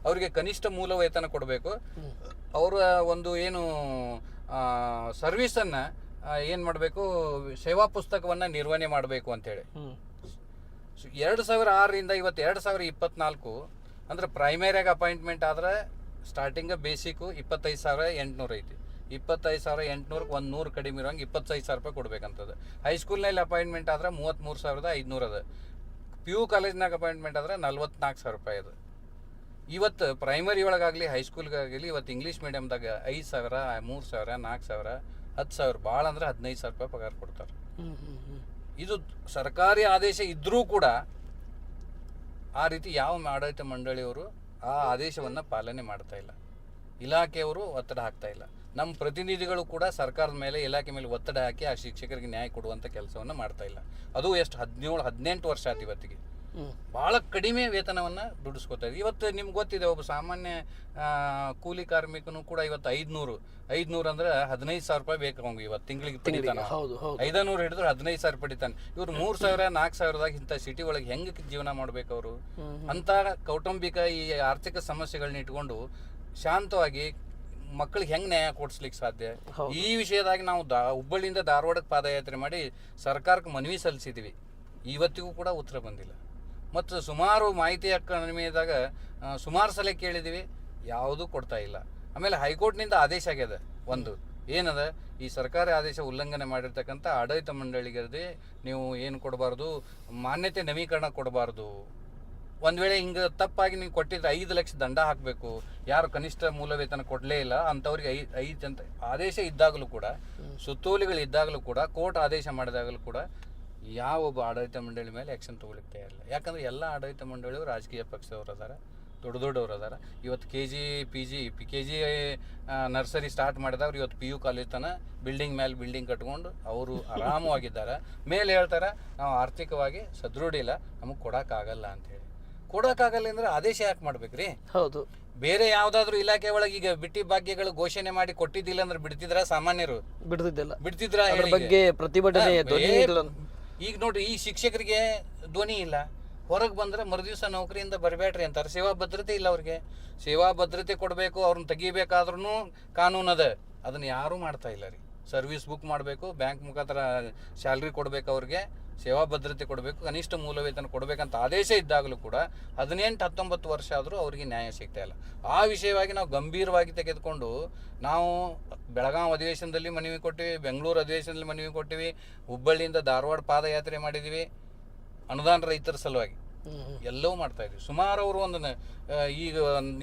ಅವ್ರಿಗೆ ಕನಿಷ್ಠ ಮೂಲ ವೇತನ ಕೊಡಬೇಕು. ಅವರ ಒಂದು ಏನು ಸರ್ವಿಸನ್ನ ಏನ್ ಮಾಡಬೇಕು, ಸೇವಾ ಪುಸ್ತಕವನ್ನ ನಿರ್ವಹಣೆ ಮಾಡಬೇಕು ಅಂತೇಳಿ 2006 ಇವತ್ತು 2024 ಅಂದ್ರೆ ಪ್ರೈಮರಿಯಾಗ ಅಪಾಯಿಂಟ್ಮೆಂಟ್ ಆದ್ರೆ ಸ್ಟಾರ್ಟಿಂಗ್ ಬೇಸಿಕ್ 25,800 ಐತಿ. 25,800 ಒಂದು 100 ಕಡಿಮೆ ಇರೋಂಗೆ 25,000 ರೂಪಾಯಿ ಕೊಡ್ಬೇಕಂತದ್ದು. ಹೈಸ್ಕೂಲ್ನಲ್ಲಿ ಅಪಾಯಿಂಟ್ಮೆಂಟ್ ಆದ್ರೆ 33,500 ಅದ. PU ಕಾಲೇಜ್ನಾಗ ಅಪಾಯಿಂಟ್ಮೆಂಟ್ ಆದ್ರೆ 44,000 ರೂಪಾಯಿ ಅದು. ಇವತ್ತು ಪ್ರೈಮರಿ ಒಳಗಾಗಲಿ ಹೈಸ್ಕೂಲ್ಗಾಗಲಿ ಇವತ್ತು ಇಂಗ್ಲೀಷ್ ಮೀಡಿಯಮ್ದಾಗ 5,000 3,000 4,000 10,000 ಭಾಳ ಅಂದ್ರೆ 15,000 ರೂಪಾಯಿ ಪಗಾರ ಕೊಡ್ತಾರೆ. ಇದು ಸರ್ಕಾರಿ ಆದೇಶ ಇದ್ರೂ ಕೂಡ ಆ ರೀತಿ ಯಾವ ಆಡಳಿತ ಮಂಡಳಿಯವರು ಆ ಆದೇಶವನ್ನು ಪಾಲನೆ ಮಾಡ್ತಾ ಇಲ್ಲ, ಇಲಾಖೆಯವರು ಒತ್ತಡ ಹಾಕ್ತಾ ಇಲ್ಲ. ನಮ್ಮ ಪ್ರತಿನಿಧಿಗಳು ಕೂಡ ಸರ್ಕಾರದ ಮೇಲೆ ಇಲಾಖೆ ಮೇಲೆ ಒತ್ತಡ ಹಾಕಿ ಆ ಶಿಕ್ಷಕರಿಗೆ ನ್ಯಾಯ ಕೊಡುವಂಥ ಕೆಲಸವನ್ನು ಮಾಡ್ತಾ ಇಲ್ಲ. ಅದು ಎಷ್ಟು 17-18 ವರ್ಷ ಆಯ್ತು ಇವತ್ತಿಗೆ. ಭಾಳ ಕಡಿಮೆ ವೇತನವನ್ನು ದುಡಿಸ್ಕೊತಾರೆ. ಇವತ್ತು ನಿಮ್ಗೆ ಗೊತ್ತಿದೆ, ಒಬ್ಬ ಸಾಮಾನ್ಯ ಕೂಲಿ ಕಾರ್ಮಿಕನು ಕೂಡ ಇವತ್ತು 500 ಅಂದ್ರೆ 15,000 ರೂಪಾಯಿ ಬೇಕು ಅವಂಗೆ ಇವತ್ತು ತಿಂಗಳಿಗೆ ಪಡಿತಾನೆ. 500 ಹಿಡಿದ್ರೆ 15,000 ಪಡಿತಾನೆ. ಇವ್ರು 3,000-4,000ದಾಗ ಇಂಥ ಸಿಟಿ ಒಳಗೆ ಹೆಂಗೆ ಜೀವನ ಮಾಡ್ಬೇಕು ಅವರು? ಅಂತ ಕೌಟುಂಬಿಕ ಈ ಆರ್ಥಿಕ ಸಮಸ್ಯೆಗಳನ್ನ ಇಟ್ಕೊಂಡು ಶಾಂತವಾಗಿ ಮಕ್ಕಳಿಗೆ ಹೆಂಗೆ ನ್ಯಾಯ ಕೊಡಿಸ್ಲಿಕ್ಕೆ ಸಾಧ್ಯ? ಈ ವಿಷಯದಾಗಿ ನಾವು ಹುಬ್ಬಳ್ಳಿಯಿಂದ ಧಾರವಾಡಕ್ಕೆ ಪಾದಯಾತ್ರೆ ಮಾಡಿ ಸರ್ಕಾರಕ್ಕೆ ಮನವಿ ಸಲ್ಲಿಸಿದ್ವಿ. ಇವತ್ತಿಗೂ ಕೂಡ ಉತ್ತರ ಬಂದಿಲ್ಲ. ಮತ್ತು ಸುಮಾರು ಮಾಹಿತಿ ಹಕ್ಕು ಕಡಿಮೆದಾಗ ಸುಮಾರು ಸಲ ಕೇಳಿದ್ದೀವಿ, ಯಾವುದೂ ಕೊಡ್ತಾ ಇಲ್ಲ. ಆಮೇಲೆ ಹೈಕೋರ್ಟ್ನಿಂದ ಆದೇಶ ಆಗ್ಯದ. ಒಂದು ಏನದ, ಈ ಸರ್ಕಾರಿ ಆದೇಶ ಉಲ್ಲಂಘನೆ ಮಾಡಿರ್ತಕ್ಕಂಥ ಆಡಳಿತ ಮಂಡಳಿಗೆ ನೀವು ಏನು ಕೊಡಬಾರ್ದು, ಮಾನ್ಯತೆ ನವೀಕರಣ ಕೊಡಬಾರ್ದು. ಒಂದು ವೇಳೆ ಹಿಂಗೆ ತಪ್ಪಾಗಿ ನೀವು ಕೊಟ್ಟಿದ್ರೆ 5 ಲಕ್ಷ ದಂಡ ಹಾಕಬೇಕು. ಯಾರು ಕನಿಷ್ಠ ಮೂಲ ವೇತನ ಕೊಡಲೇ ಇಲ್ಲ ಅಂಥವ್ರಿಗೆ 5 ಅಂತ ಆದೇಶ ಇದ್ದಾಗಲೂ ಕೂಡ, ಸುತ್ತೋಲೆಗಳು ಇದ್ದಾಗಲೂ ಕೂಡ, ಕೋರ್ಟ್ ಆದೇಶ ಮಾಡಿದಾಗಲೂ ಕೂಡ ಯಾವ ಒಬ್ಬ ಆಡಳಿತ ಮಂಡಳಿ ಮೇಲೆ ಆ್ಯಕ್ಷನ್ ತೊಗೊಳಿಕ್ಕೆ ತಯಾರಿಲ್ಲ. ಯಾಕಂದರೆ ಎಲ್ಲ ಆಡಳಿತ ಮಂಡಳಿಯವರು ರಾಜಕೀಯ ಪಕ್ಷದವ್ರು ಅದಾರ, ದೊಡ್ಡವ್ರು ಅದಾರ. ಇವತ್ತು KG ನರ್ಸರಿ ಸ್ಟಾರ್ಟ್ ಮಾಡಿದವ್ರು ಇವತ್ತು PU ಕಾಲೇಜ್ ತನ ಬಿಲ್ಡಿಂಗ್ ಮೇಲೆ ಬಿಲ್ಡಿಂಗ್ ಕಟ್ಕೊಂಡು ಅವರು ಆರಾಮವಾಗಿದ್ದಾರೆ. ಮೇಲೆ ಹೇಳ್ತಾರೆ ನಾವು ಆರ್ಥಿಕವಾಗಿ ಸದೃಢ ಇಲ್ಲ, ನಮಗೆ ಕೊಡೋಕ್ಕಾಗಲ್ಲ ಅಂತೇಳಿ. ಕೊಡೋಕ್ಕಾಗಲ್ಲ ಅಂದರೆ ಆದೇಶ ಯಾಕೆ ಮಾಡ್ಬೇಕ್ರಿ? ಹೌದು. ಬೇರೆ ಯಾವುದಾದ್ರೂ ಇಲಾಖೆ ಒಳಗೆ ಈಗ ಬಿಟ್ಟಿ ಭಾಗ್ಯಗಳು ಘೋಷಣೆ ಮಾಡಿ ಕೊಟ್ಟಿದ್ದಿಲ್ಲ ಅಂದ್ರೆ ಬಿಡ್ತಿದ್ರ? ಸಾಮಾನ್ಯರು ಬಿಡ್ತಿದ್ರ? ಬಗ್ಗೆ ಪ್ರತಿಭಟನೆ ಈಗ ನೋಡ್ರಿ, ಈ ಶಿಕ್ಷಕರಿಗೆ ಧ್ವನಿ ಇಲ್ಲ. ಹೊರಗೆ ಬಂದ್ರೆ ಮರುದಿವಸ ನೌಕರಿಯಿಂದ ಬರಬೇಡ್ರಿ ಅಂತಾರೆ. ಸೇವಾ ಭದ್ರತೆ ಇಲ್ಲ ಅವ್ರಿಗೆ. ಸೇವಾ ಭದ್ರತೆ ಕೊಡಬೇಕು, ಅವ್ರನ್ನ ತೆಗಿಬೇಕಾದ್ರೂ ಕಾನೂನು ಅದ, ಅದನ್ನ ಯಾರೂ ಮಾಡ್ತಾ ಇಲ್ಲ ರೀ. ಸರ್ವಿಸ್ ಬುಕ್ ಮಾಡಬೇಕು, ಬ್ಯಾಂಕ್ ಮುಖಾಂತರ ಸ್ಯಾಲ್ರಿ ಕೊಡಬೇಕು, ಅವ್ರಿಗೆ ಸೇವಾ ಭದ್ರತೆ ಕೊಡಬೇಕು, ಕನಿಷ್ಠ ಮೂಲ ವೇತನ ಕೊಡಬೇಕಂತ ಆದೇಶ ಇದ್ದಾಗಲೂ ಕೂಡ 18-19 ವರ್ಷ ಆದರೂ ಅವರಿಗೆ ನ್ಯಾಯ ಸಿಗ್ತಾ ಇಲ್ಲ. ಆ ವಿಷಯವಾಗಿ ನಾವು ಗಂಭೀರವಾಗಿ ತೆಗೆದುಕೊಂಡು ನಾವು ಬೆಳಗಾವಿ ಅಧಿವೇಶನದಲ್ಲಿ ಮನವಿ ಕೊಟ್ಟಿವಿ, ಬೆಂಗಳೂರು ಅಧಿವೇಶನದಲ್ಲಿ ಮನವಿ ಕೊಟ್ಟಿವಿ, ಹುಬ್ಬಳ್ಳಿಯಿಂದ ಧಾರವಾಡ ಪಾದಯಾತ್ರೆ ಮಾಡಿದ್ದೀವಿ, ಅನುದಾನ ರೈತರ ಸಲುವಾಗಿ ಎಲ್ಲವೂ ಮಾಡ್ತಾ ಇದ್ವಿ. ಸುಮಾರು ಅವರು ಒಂದು ಈಗ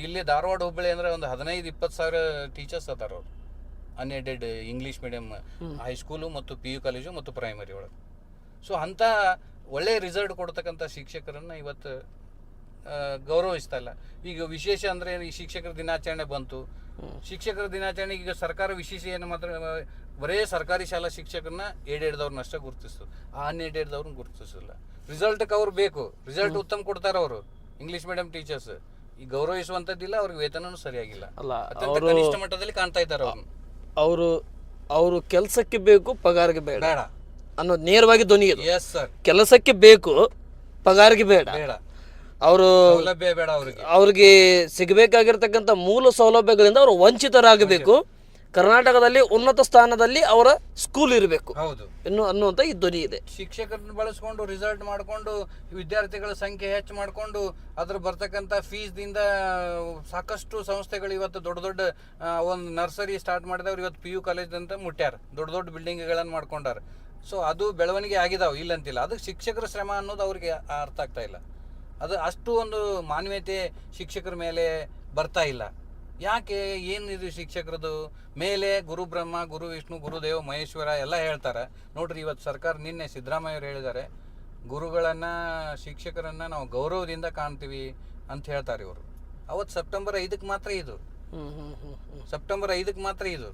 ಇಲ್ಲಿ ಧಾರವಾಡ ಹುಬ್ಬಳ್ಳಿ ಅಂದರೆ ಒಂದು 15-20 ಸಾವಿರ ಟೀಚರ್ಸ್ ಅದಾರ ಅವರು, ಅನ್ಎಡೆಡ್ ಇಂಗ್ಲೀಷ್ ಮೀಡಿಯಮ್ ಹೈಸ್ಕೂಲು ಮತ್ತು PU ಕಾಲೇಜು ಮತ್ತು ಪ್ರೈಮರಿ ಒಳಗೆ. ಸೊ ಅಂಥ ಒಳ್ಳೆಯ ರಿಸಲ್ಟ್ ಕೊಡ್ತಕ್ಕಂಥ ಶಿಕ್ಷಕರನ್ನು ಇವತ್ತು ಗೌರವಿಸ್ತಾ ಇಲ್ಲ. ಈಗ ವಿಶೇಷ ಅಂದರೆ ಈ ಶಿಕ್ಷಕರ ದಿನಾಚರಣೆ ಬಂತು. ಶಿಕ್ಷಕರ ದಿನಾಚರಣೆ ಈಗ ಸರ್ಕಾರ ವಿಶೇಷ ಏನು ಮಾತ್ರ ಬರೇ ಸರ್ಕಾರಿ ಶಾಲಾ ಶಿಕ್ಷಕರನ್ನ ಏಡೆಡ್ದವ್ರನ್ನ ಅಷ್ಟೇ ಗುರುತಿಸ್ತದೆ, ಅನ್ಎಡೆಡ್ದವ್ರನ್ನ ಗುರುತಿಸಲ್ಲ. ರಿಸಲ್ಟ್ಗೆ ಅವ್ರು ಬೇಕು, ರಿಸಲ್ಟ್ ಉತ್ತಮ ಕೊಡ್ತಾರೆ ಅವರು. ಇಂಗ್ಲೀಷ್ ಮೀಡಿಯಂ ಟೀಚರ್ಸ್ ಈ ಗೌರವಿಸುವಂಥದ್ದಿಲ್ಲ, ಅವ್ರಿಗೆ ವೇತನನೂ ಸರಿಯಾಗಿಲ್ಲ, ಅತ್ಯಂತ ಕನಿಷ್ಠ ಮಟ್ಟದಲ್ಲಿ ಕಾಣ್ತಾ ಇದ್ದಾರೆ. ಅವರು ಕೆಲಸಕ್ಕೆ ಬೇಕು, ಪಗಾರಿಗೆ ಬೇಡ ಅನ್ನೋದು ನೇರವಾಗಿ ಧ್ವನಿ ಇದೆ. ಎಸ್ ಸರ್, ಕೆಲಸಕ್ಕೆ ಬೇಕು, ಪಗಾರಿಗೆ ಬೇಡ. ಅವರು ಸೌಲಭ್ಯ ಬೇಡ, ಅವ್ರಿಗೆ ಸಿಗಬೇಕಾಗಿರ್ತಕ್ಕಂಥ ಮೂಲ ಸೌಲಭ್ಯಗಳಿಂದ ಅವರು ವಂಚಿತರಾಗಬೇಕು. ಕರ್ನಾಟಕದಲ್ಲಿ ಉನ್ನತ ಸ್ಥಾನದಲ್ಲಿ ಅವರ ಸ್ಕೂಲ್ ಇರಬೇಕು ಅನ್ನುವಂಥ ಈ ಧ್ವನಿ ಇದೆ. ಶಿಕ್ಷಕರನ್ನ ಬಳಸ್ಕೊಂಡು ರಿಸಲ್ಟ್ ಮಾಡಿಕೊಂಡು ವಿದ್ಯಾರ್ಥಿಗಳ ಸಂಖ್ಯೆ ಹೆಚ್ಚು ಮಾಡಿಕೊಂಡು ಅದ್ರ ಬರ್ತಕ್ಕಂಥ ಫೀಸ್ದಿಂದ ಸಾಕಷ್ಟು ಸಂಸ್ಥೆಗಳು ಇವತ್ತು ದೊಡ್ಡ ಒಂದು ನರ್ಸರಿ ಸ್ಟಾರ್ಟ್ ಮಾಡಿದವ್ರು ಇವತ್ತು PU ಕಾಲೇಜ್ ಅಂತ ಮುಟ್ಟ್ಯಾರ, ದೊಡ್ಡ ಬಿಲ್ಡಿಂಗ್ಗಳನ್ನು ಮಾಡ್ಕೊಂಡಾರ. ಸೊ ಅದು ಬೆಳವಣಿಗೆ ಆಗಿದಾವೆ, ಇಲ್ಲಂತಿಲ್ಲ. ಅದಕ್ಕೆ ಶಿಕ್ಷಕರ ಶ್ರಮ ಅನ್ನೋದು ಅವ್ರಿಗೆ ಅರ್ಥ ಆಗ್ತಾ ಇಲ್ಲ. ಅದು ಅಷ್ಟು ಒಂದು ಮಾನವೀಯತೆ ಶಿಕ್ಷಕರ ಮೇಲೆ ಬರ್ತಾ ಇಲ್ಲ. ಯಾಕೆ? ಏನಿದು ಶಿಕ್ಷಕರದು ಮೇಲೆ ಗುರು ಬ್ರಹ್ಮ, ಗುರು ವಿಷ್ಣು, ಗುರುದೇವ ಮಹೇಶ್ವರ ಎಲ್ಲ ಹೇಳ್ತಾರೆ. ನೋಡ್ರಿ, ಇವತ್ತು ಸರ್ಕಾರ ನಿನ್ನೆ ಸಿದ್ದರಾಮಯ್ಯವ್ರು ಹೇಳಿದ್ದಾರೆ, ಗುರುಗಳನ್ನು ಶಿಕ್ಷಕರನ್ನು ನಾವು ಗೌರವದಿಂದ ಕಾಣ್ತೀವಿ ಅಂತ ಹೇಳ್ತಾರೆ ಇವರು. ಅವತ್ತು ಸೆಪ್ಟೆಂಬರ್ 5ಕ್ಕೆ ಮಾತ್ರ ಇದು, ಸೆಪ್ಟೆಂಬರ್ 5ಕ್ಕೆ ಮಾತ್ರ ಇದು.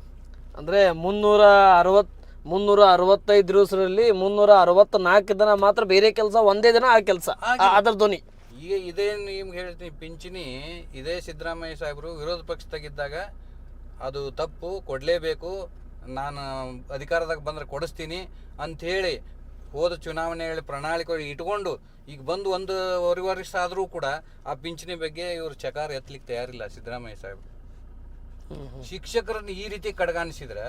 ಅಂದರೆ 365 ದಿವಸದಲ್ಲಿ 364 ದಿನ ಮಾತ್ರ ಬೇರೆ ಕೆಲಸ, ಒಂದೇ ದಿನ ಆ ಕೆಲಸ, ಅದರ ಧ್ವನಿ. ಈಗ ಇದೇ ನಿಮ್ಗೆ ಹೇಳ್ತೀನಿ, ಪಿಂಚಣಿ ಇದೇ ಸಿದ್ದರಾಮಯ್ಯ ಸಾಹೇಬರು ವಿರೋಧ ಪಕ್ಷದಾಗಿದ್ದಾಗ ಅದು ತಪ್ಪು, ಕೊಡಲೇಬೇಕು, ನಾನು ಅಧಿಕಾರದಾಗ ಬಂದರೆ ಕೊಡಿಸ್ತೀನಿ ಅಂಥೇಳಿ ಹೋದ ಚುನಾವಣೆ ಹೇಳಿ ಪ್ರಣಾಳಿಕೆ ಇಟ್ಕೊಂಡು ಈಗ ಬಂದು 1.5 ವರ್ಷ ಆದರೂ ಕೂಡ ಆ ಪಿಂಚಣಿ ಬಗ್ಗೆ ಇವರು ಚಕಾರ ಎತ್ತಲಿಕ್ಕೆ ತಯಾರಿಲ್ಲ ಸಿದ್ದರಾಮಯ್ಯ ಸಾಹೇಬರು. ಶಿಕ್ಷಕರನ್ನು ಈ ರೀತಿ ಕಡೆಗಾಣಿಸಿದ್ರೆ,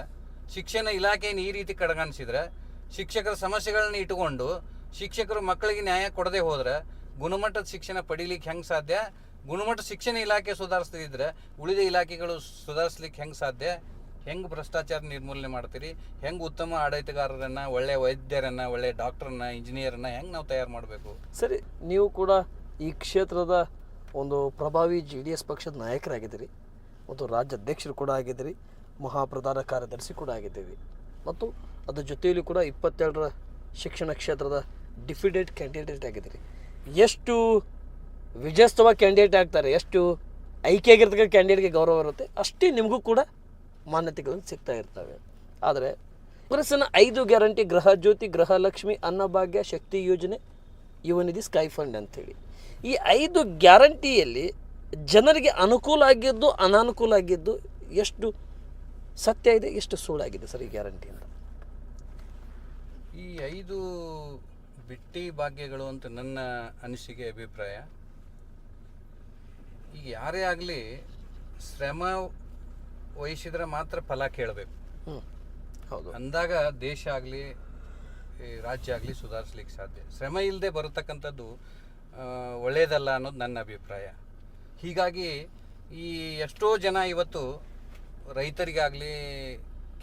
ಶಿಕ್ಷಣ ಇಲಾಖೆಯನ್ನು ಈ ರೀತಿ ಕಡೆಗಾಣಿಸಿದ್ರೆ, ಶಿಕ್ಷಕರ ಸಮಸ್ಯೆಗಳನ್ನ ಇಟ್ಟುಕೊಂಡು ಶಿಕ್ಷಕರು ಮಕ್ಕಳಿಗೆ ನ್ಯಾಯ ಕೊಡದೆ ಹೋದ್ರೆ ಗುಣಮಟ್ಟದ ಶಿಕ್ಷಣ ಪಡೀಲಿಕ್ಕೆ ಹೆಂಗೆ ಸಾಧ್ಯ? ಗುಣಮಟ್ಟ ಶಿಕ್ಷಣ ಇಲಾಖೆ ಸುಧಾರಿಸ್ತಿದ್ರೆ ಉಳಿದ ಇಲಾಖೆಗಳು ಸುಧಾರಿಸ್ಲಿಕ್ಕೆ ಹೆಂಗೆ ಸಾಧ್ಯ? ಹೆಂಗೆ ಭ್ರಷ್ಟಾಚಾರ ನಿರ್ಮೂಲನೆ ಮಾಡ್ತೀರಿ? ಹೆಂಗೆ ಉತ್ತಮ ಆಡಳಿತಗಾರರನ್ನು, ಒಳ್ಳೆಯ ವೈದ್ಯರನ್ನು, ಒಳ್ಳೆಯ ಡಾಕ್ಟರನ್ನ, ಇಂಜಿನಿಯರನ್ನು ಹೆಂಗೆ ನಾವು ತಯಾರು ಮಾಡಬೇಕು? ಸರಿ, ನೀವು ಕೂಡ ಈ ಕ್ಷೇತ್ರದ ಒಂದು ಪ್ರಭಾವಿ JDS ಪಕ್ಷದ ನಾಯಕರಾಗಿದ್ದೀರಿ ಮತ್ತು ರಾಜ್ಯ ಅಧ್ಯಕ್ಷರು ಕೂಡ ಆಗಿದ್ದೀರಿ, ಮಹಾಪ್ರಧಾನ ಕಾರ್ಯದರ್ಶಿ ಕೂಡ ಆಗಿದ್ದೀವಿ, ಮತ್ತು ಅದ್ರ ಜೊತೆಯಲ್ಲಿ ಕೂಡ 22ರ ಶಿಕ್ಷಣ ಕ್ಷೇತ್ರದ ಡಿಫಿಡೆಂಟ್ ಕ್ಯಾಂಡಿಡೇಟ್ ಆಗಿದ್ದೀರಿ. ಎಷ್ಟು ವಿಜಯೋತ್ಸವ ಕ್ಯಾಂಡಿಡೇಟ್ ಆಗ್ತಾರೆ, ಎಷ್ಟು ಆಯ್ಕೆಯಾಗಿರ್ತಕ್ಕಂಥ ಕ್ಯಾಂಡಿಡೇಟ್ಗೆ ಗೌರವ ಇರುತ್ತೆ, ಅಷ್ಟೇ ನಿಮಗೂ ಕೂಡ ಮಾನ್ಯತೆಗಳು ಸಿಗ್ತಾ ಇರ್ತವೆ. ಆದರೆ ಕಾಂಗ್ರೆಸ್ಸಿನ 5 ಗ್ಯಾರಂಟಿ ಗೃಹ ಜ್ಯೋತಿ, ಗೃಹಲಕ್ಷ್ಮಿ, ಅನ್ನಭಾಗ್ಯ, ಶಕ್ತಿ ಯೋಜನೆ, ಯುವ ನಿಧಿ, ಸ್ಕೈ ಫಂಡ್ ಅಂಥೇಳಿ ಈ 5 ಗ್ಯಾರಂಟಿಯಲ್ಲಿ ಜನರಿಗೆ ಅನುಕೂಲ ಆಗಿದ್ದು ಅನಾನುಕೂಲ ಆಗಿದ್ದು ಎಷ್ಟು ಸತ್ಯ ಇದೆ, ಎಷ್ಟು ಸುಳ್ಳಾಗಿದೆ ಸರ್ ಈ ಗ್ಯಾರಂಟಿಯಿಂದ? ಈ 5 ಬಿಟ್ಟಿ ಭಾಗ್ಯಗಳು ಅಂತ ನನ್ನ ಅನಿಸಿಕೆ, ಅಭಿಪ್ರಾಯ. ಈಗ ಯಾರೇ ಆಗಲಿ ಶ್ರಮ ವಹಿಸಿದ್ರೆ ಮಾತ್ರ ಫಲ ಕೇಳಬೇಕು. ಹೌದು. ಅಂದಾಗ ದೇಶ ಆಗಲಿ ರಾಜ್ಯ ಆಗಲಿ ಸುಧಾರಿಸ್ಲಿಕ್ಕೆ ಸಾಧ್ಯ. ಶ್ರಮ ಇಲ್ಲದೆ ಬರತಕ್ಕಂಥದ್ದು ಒಳ್ಳೆಯದಲ್ಲ ಅನ್ನೋದು ನನ್ನ ಅಭಿಪ್ರಾಯ. ಹೀಗಾಗಿ ಈ ಎಷ್ಟೋ ಜನ ಇವತ್ತು ರೈತರಿಗಾಗಲಿ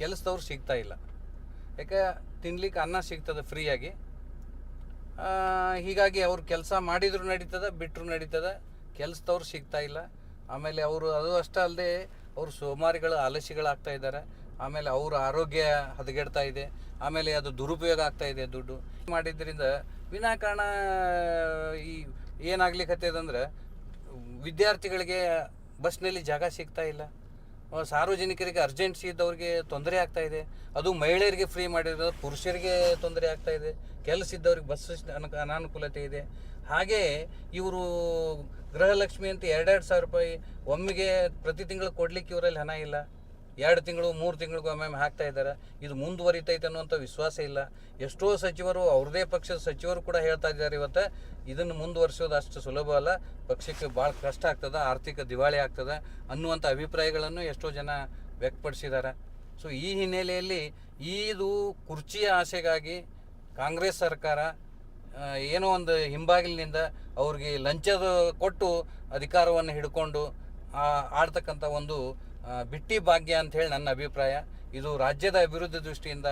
ಕೆಲಸದವ್ರು ಸಿಗ್ತಾ ಇಲ್ಲ. ಯಾಕೆ ತಿನ್ಲಿಕ್ಕೆ ಅನ್ನ ಸಿಗ್ತದೆ ಫ್ರೀಯಾಗಿ. ಹೀಗಾಗಿ ಅವ್ರು ಕೆಲಸ ಮಾಡಿದ್ರು ನಡೀತದೆ, ಬಿಟ್ಟರು ನಡೀತದೆ. ಕೆಲಸದವ್ರು ಸಿಗ್ತಾ ಇಲ್ಲ. ಆಮೇಲೆ ಅವರು ಅದು ಅಷ್ಟೇ ಅಲ್ಲದೆ ಅವರು ಸೋಮಾರಿಗಳು, ಆಲಸ್ಯಗಳಾಗ್ತಾ ಇದ್ದಾರೆ. ಆಮೇಲೆ ಅವ್ರ ಆರೋಗ್ಯ ಹದಗೆಡ್ತಾ ಇದೆ. ಆಮೇಲೆ ಅದು ದುರುಪಯೋಗ ಆಗ್ತಾ ಇದೆ. ದುಡ್ಡು ಮಾಡಿದ್ರಿಂದ ವಿನಾಕಾರಣ ಈ ಏನಾಗ್ಲಿಕ್ಕತ್ತದಂದ್ರೆ ವಿದ್ಯಾರ್ಥಿಗಳಿಗೆ ಬಸ್ನಲ್ಲಿ ಜಾಗ ಸಿಗ್ತಾ ಇಲ್ಲ. ಸಾರ್ವಜನಿಕರಿಗೆ ಅರ್ಜೆನ್ಸಿ ಇದ್ದವ್ರಿಗೆ ತೊಂದರೆ ಆಗ್ತಾ ಇದೆ. ಅದು ಮಹಿಳೆಯರಿಗೆ ಫ್ರೀ ಮಾಡಿರೋದು ಪುರುಷರಿಗೆ ತೊಂದರೆ ಆಗ್ತಾ ಇದೆ. ಕೆಲಸ ಇದ್ದವ್ರಿಗೆ ಬಸ್ ಅನಾನುಕೂಲತೆ ಇದೆ. ಹಾಗೆ ಇವರು ಗೃಹಲಕ್ಷ್ಮಿ ಅಂತ 2,2 ಸಾವಿರ ರೂಪಾಯಿ ಒಮ್ಮೆಗೆ ಪ್ರತಿ ತಿಂಗಳು ಕೊಡ್ಲಿಕ್ಕೆ ಇವರಲ್ಲಿ ಹಣ ಇಲ್ಲ. 2 ತಿಂಗಳು 3 ತಿಂಗಳಿಗೂ ಒಮ್ಮೆ ಹಾಕ್ತಾ ಇದ್ದಾರೆ. ಇದು ಮುಂದುವರಿತೈತೆ ಅನ್ನುವಂಥ ವಿಶ್ವಾಸ ಇಲ್ಲ. ಎಷ್ಟೋ ಸಚಿವರು, ಅವ್ರದೇ ಪಕ್ಷದ ಸಚಿವರು ಕೂಡ ಹೇಳ್ತಾ ಇದ್ದಾರೆ ಇವತ್ತು ಇದನ್ನು ಮುಂದುವರಿಸೋದು ಅಷ್ಟು ಸುಲಭ ಅಲ್ಲ, ಪಕ್ಷಕ್ಕೆ ಭಾಳ ಕಷ್ಟ ಆಗ್ತದೆ, ಆರ್ಥಿಕ ದಿವಾಳಿ ಆಗ್ತದೆ ಅನ್ನುವಂಥ ಅಭಿಪ್ರಾಯಗಳನ್ನು ಎಷ್ಟೋ ಜನ ವ್ಯಕ್ತಪಡಿಸಿದ್ದಾರೆ. ಸೊ ಈ ಹಿನ್ನೆಲೆಯಲ್ಲಿ ಇದು ಕುರ್ಚಿಯ ಆಸೆಗಾಗಿ ಕಾಂಗ್ರೆಸ್ ಸರ್ಕಾರ ಏನೋ ಒಂದು ಹಿಂಬಾಗಿಲಿನಿಂದ ಅವ್ರಿಗೆ ಲಂಚದ ಕೊಟ್ಟು ಅಧಿಕಾರವನ್ನು ಹಿಡ್ಕೊಂಡು ಆಡ್ತಕ್ಕಂಥ ಒಂದು ಬಿಟ್ಟಿ ಭಾಗ್ಯ ಅಂತ ಹೇಳಿ ನನ್ನ ಅಭಿಪ್ರಾಯ. ಇದು ರಾಜ್ಯದ ಅಭಿವೃದ್ಧಿ ದೃಷ್ಟಿಯಿಂದ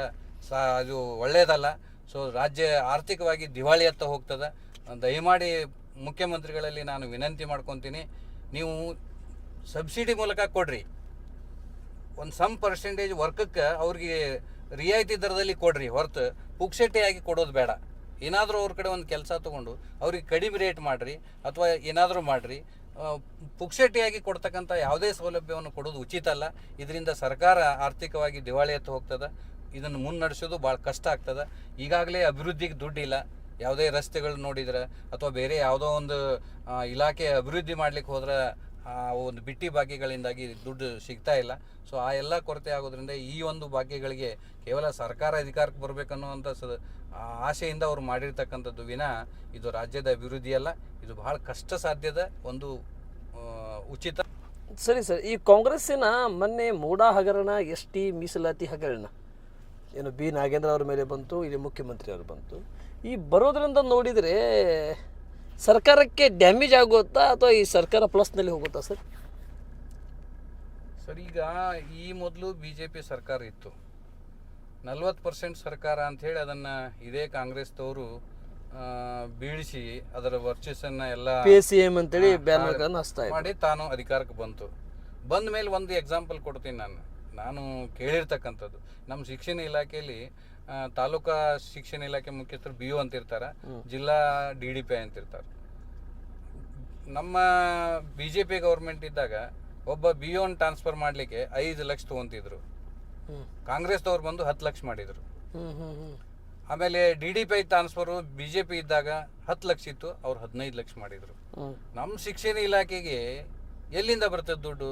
ಅದು ಒಳ್ಳೆಯದಲ್ಲ. ಸೊ ರಾಜ್ಯ ಆರ್ಥಿಕವಾಗಿ ದಿವಾಳಿಯತ್ತ ಹೋಗ್ತದೆ. ದಯಮಾಡಿ ಮುಖ್ಯಮಂತ್ರಿಗಳಲ್ಲಿ ನಾನು ವಿನಂತಿ ಮಾಡ್ಕೊತೀನಿ, ನೀವು ಸಬ್ಸಿಡಿ ಮೂಲಕ ಕೊಡ್ರಿ. ಒಂದು ಸಮ್ ಪರ್ಸೆಂಟೇಜ್ ವರ್ಕಕ್ಕೆ ಅವ್ರಿಗೆ ರಿಯಾಯಿತಿ ದರದಲ್ಲಿ ಕೊಡ್ರಿ, ಹೊರತು ಪುಕ್ಸೆಟ್ಟೆಯಾಗಿ ಕೊಡೋದು ಬೇಡ. ಏನಾದರೂ ಅವ್ರ ಕಡೆ ಒಂದು ಕೆಲಸ ತೊಗೊಂಡು ಅವ್ರಿಗೆ ಕಡಿಮೆ ರೇಟ್ ಮಾಡಿರಿ ಅಥವಾ ಏನಾದರೂ ಮಾಡಿರಿ. ಪುಕ್ಸೆಟ್ಟಿಯಾಗಿ ಕೊಡ್ತಕ್ಕಂಥ ಯಾವುದೇ ಸೌಲಭ್ಯವನ್ನು ಕೊಡೋದು ಉಚಿತ ಅಲ್ಲ. ಇದರಿಂದ ಸರ್ಕಾರ ಆರ್ಥಿಕವಾಗಿ ದಿವಾಳಿಯತ್ತ ಹೋಗ್ತದೆ. ಇದನ್ನು ಮುನ್ನಡೆಸೋದು ಭಾಳ ಕಷ್ಟ ಆಗ್ತದೆ. ಈಗಾಗಲೇ ಅಭಿವೃದ್ಧಿಗೆ ದುಡ್ಡಿಲ್ಲ. ಯಾವುದೇ ರಸ್ತೆಗಳು ನೋಡಿದ್ರೆ ಅಥವಾ ಬೇರೆ ಯಾವುದೋ ಒಂದು ಇಲಾಖೆ ಅಭಿವೃದ್ಧಿ ಮಾಡ್ಲಿಕ್ಕೆ ಹೋದ್ರೆ ಒಂದು ಬಿಟ್ಟಿ ಭಾಗ್ಯಗಳಿಂದಾಗಿ ದುಡ್ಡು ಸಿಗ್ತಾ ಇಲ್ಲ. ಸೊ ಆ ಎಲ್ಲ ಕೊರತೆ ಆಗೋದ್ರಿಂದ ಈ ಒಂದು ಭಾಗ್ಯಗಳಿಗೆ ಕೇವಲ ಸರ್ಕಾರ ಅಧಿಕಾರಕ್ಕೆ ಬರಬೇಕನ್ನುವಂಥ ಆಸೆಯಿಂದ ಅವರು ಮಾಡಿರ್ತಕ್ಕಂಥದ್ದು ವಿನ ಇದು ರಾಜ್ಯದ ಅಭಿವೃದ್ಧಿ ಅಲ್ಲ. ಇದು ಬಹಳ ಕಷ್ಟ ಸಾಧ್ಯದ ಒಂದು ಉಚಿತ. ಸರಿ ಸರ್, ಈ ಕಾಂಗ್ರೆಸ್ಸಿನ ಮೊನ್ನೆ ಮೂಡಾ ಹಗರಣ, ST ಮೀಸಲಾತಿ ಹಗರಣ ಏನು ಬಿ ನಾಗೇಂದ್ರ ಅವ್ರ ಮೇಲೆ ಬಂತು, ಇಲ್ಲಿ ಮುಖ್ಯಮಂತ್ರಿ ಅವರು ಬಂತು. ಈ ಬರೋದ್ರಿಂದ ನೋಡಿದರೆ ಸರ್ಕಾರಕ್ಕೆ ಡ್ಯಾಮೇಜ್ ಆಗುತ್ತಾ ಅಥವಾ ಈ ಸರ್ಕಾರ ಪ್ಲಸ್ನಲ್ಲಿ ಹೋಗುತ್ತಾ ಸರ್? ಸರ್, ಈಗ ಈ ಮೊದಲು BJP ಸರ್ಕಾರ ಇತ್ತು. 40% ಸರ್ಕಾರ ಅಂಥೇಳಿ ಅದನ್ನು ಇದೇ ಕಾಂಗ್ರೆಸ್ದವರು ಬೀಳಿಸಿ ಅದರ ವರ್ಚಸ್ಸನ್ನು ಎಲ್ಲ PCM ಅಂತೇಳಿ ಬ್ಯಾನರ್ಗಳನ್ನು ಹಚ್ತಾ ಮಾಡಿ ತಾನು ಅಧಿಕಾರಕ್ಕೆ ಬಂತು. ಬಂದ ಮೇಲೆ ಒಂದು ಎಕ್ಸಾಂಪಲ್ ಕೊಡ್ತೀನಿ. ನಾನು ಕೇಳಿರ್ತಕ್ಕಂಥದ್ದು, ನಮ್ಮ ಶಿಕ್ಷಣ ಇಲಾಖೆಯಲ್ಲಿ ತಾಲೂಕಾ ಶಿಕ್ಷಣ ಇಲಾಖೆ ಮುಖ್ಯಸ್ಥರು BO ಅಂತಿರ್ತಾರೆ, ಜಿಲ್ಲಾ DDP ಅಂತಿರ್ತಾರೆ. ನಮ್ಮ BJP ಗೌರ್ಮೆಂಟ್ ಇದ್ದಾಗ ಒಬ್ಬ BO ಟ್ರಾನ್ಸ್ಫರ್ ಮಾಡಲಿಕ್ಕೆ 5 ಲಕ್ಷ ತೊಗೊಂತಿದ್ರು. ಕಾಂಗ್ರೆಸ್ದವ್ರು ಬಂದು 10 ಲಕ್ಷ ಮಾಡಿದರು. ಆಮೇಲೆ DDP ಟ್ರಾನ್ಸ್ಫರು BJP ಇದ್ದಾಗ 10 ಲಕ್ಷ ಇತ್ತು, ಅವ್ರು 15 ಲಕ್ಷ ಮಾಡಿದರು. ನಮ್ಮ ಶಿಕ್ಷಣ ಇಲಾಖೆಗೆ ಎಲ್ಲಿಂದ ಬರ್ತದೆ ದುಡ್ಡು?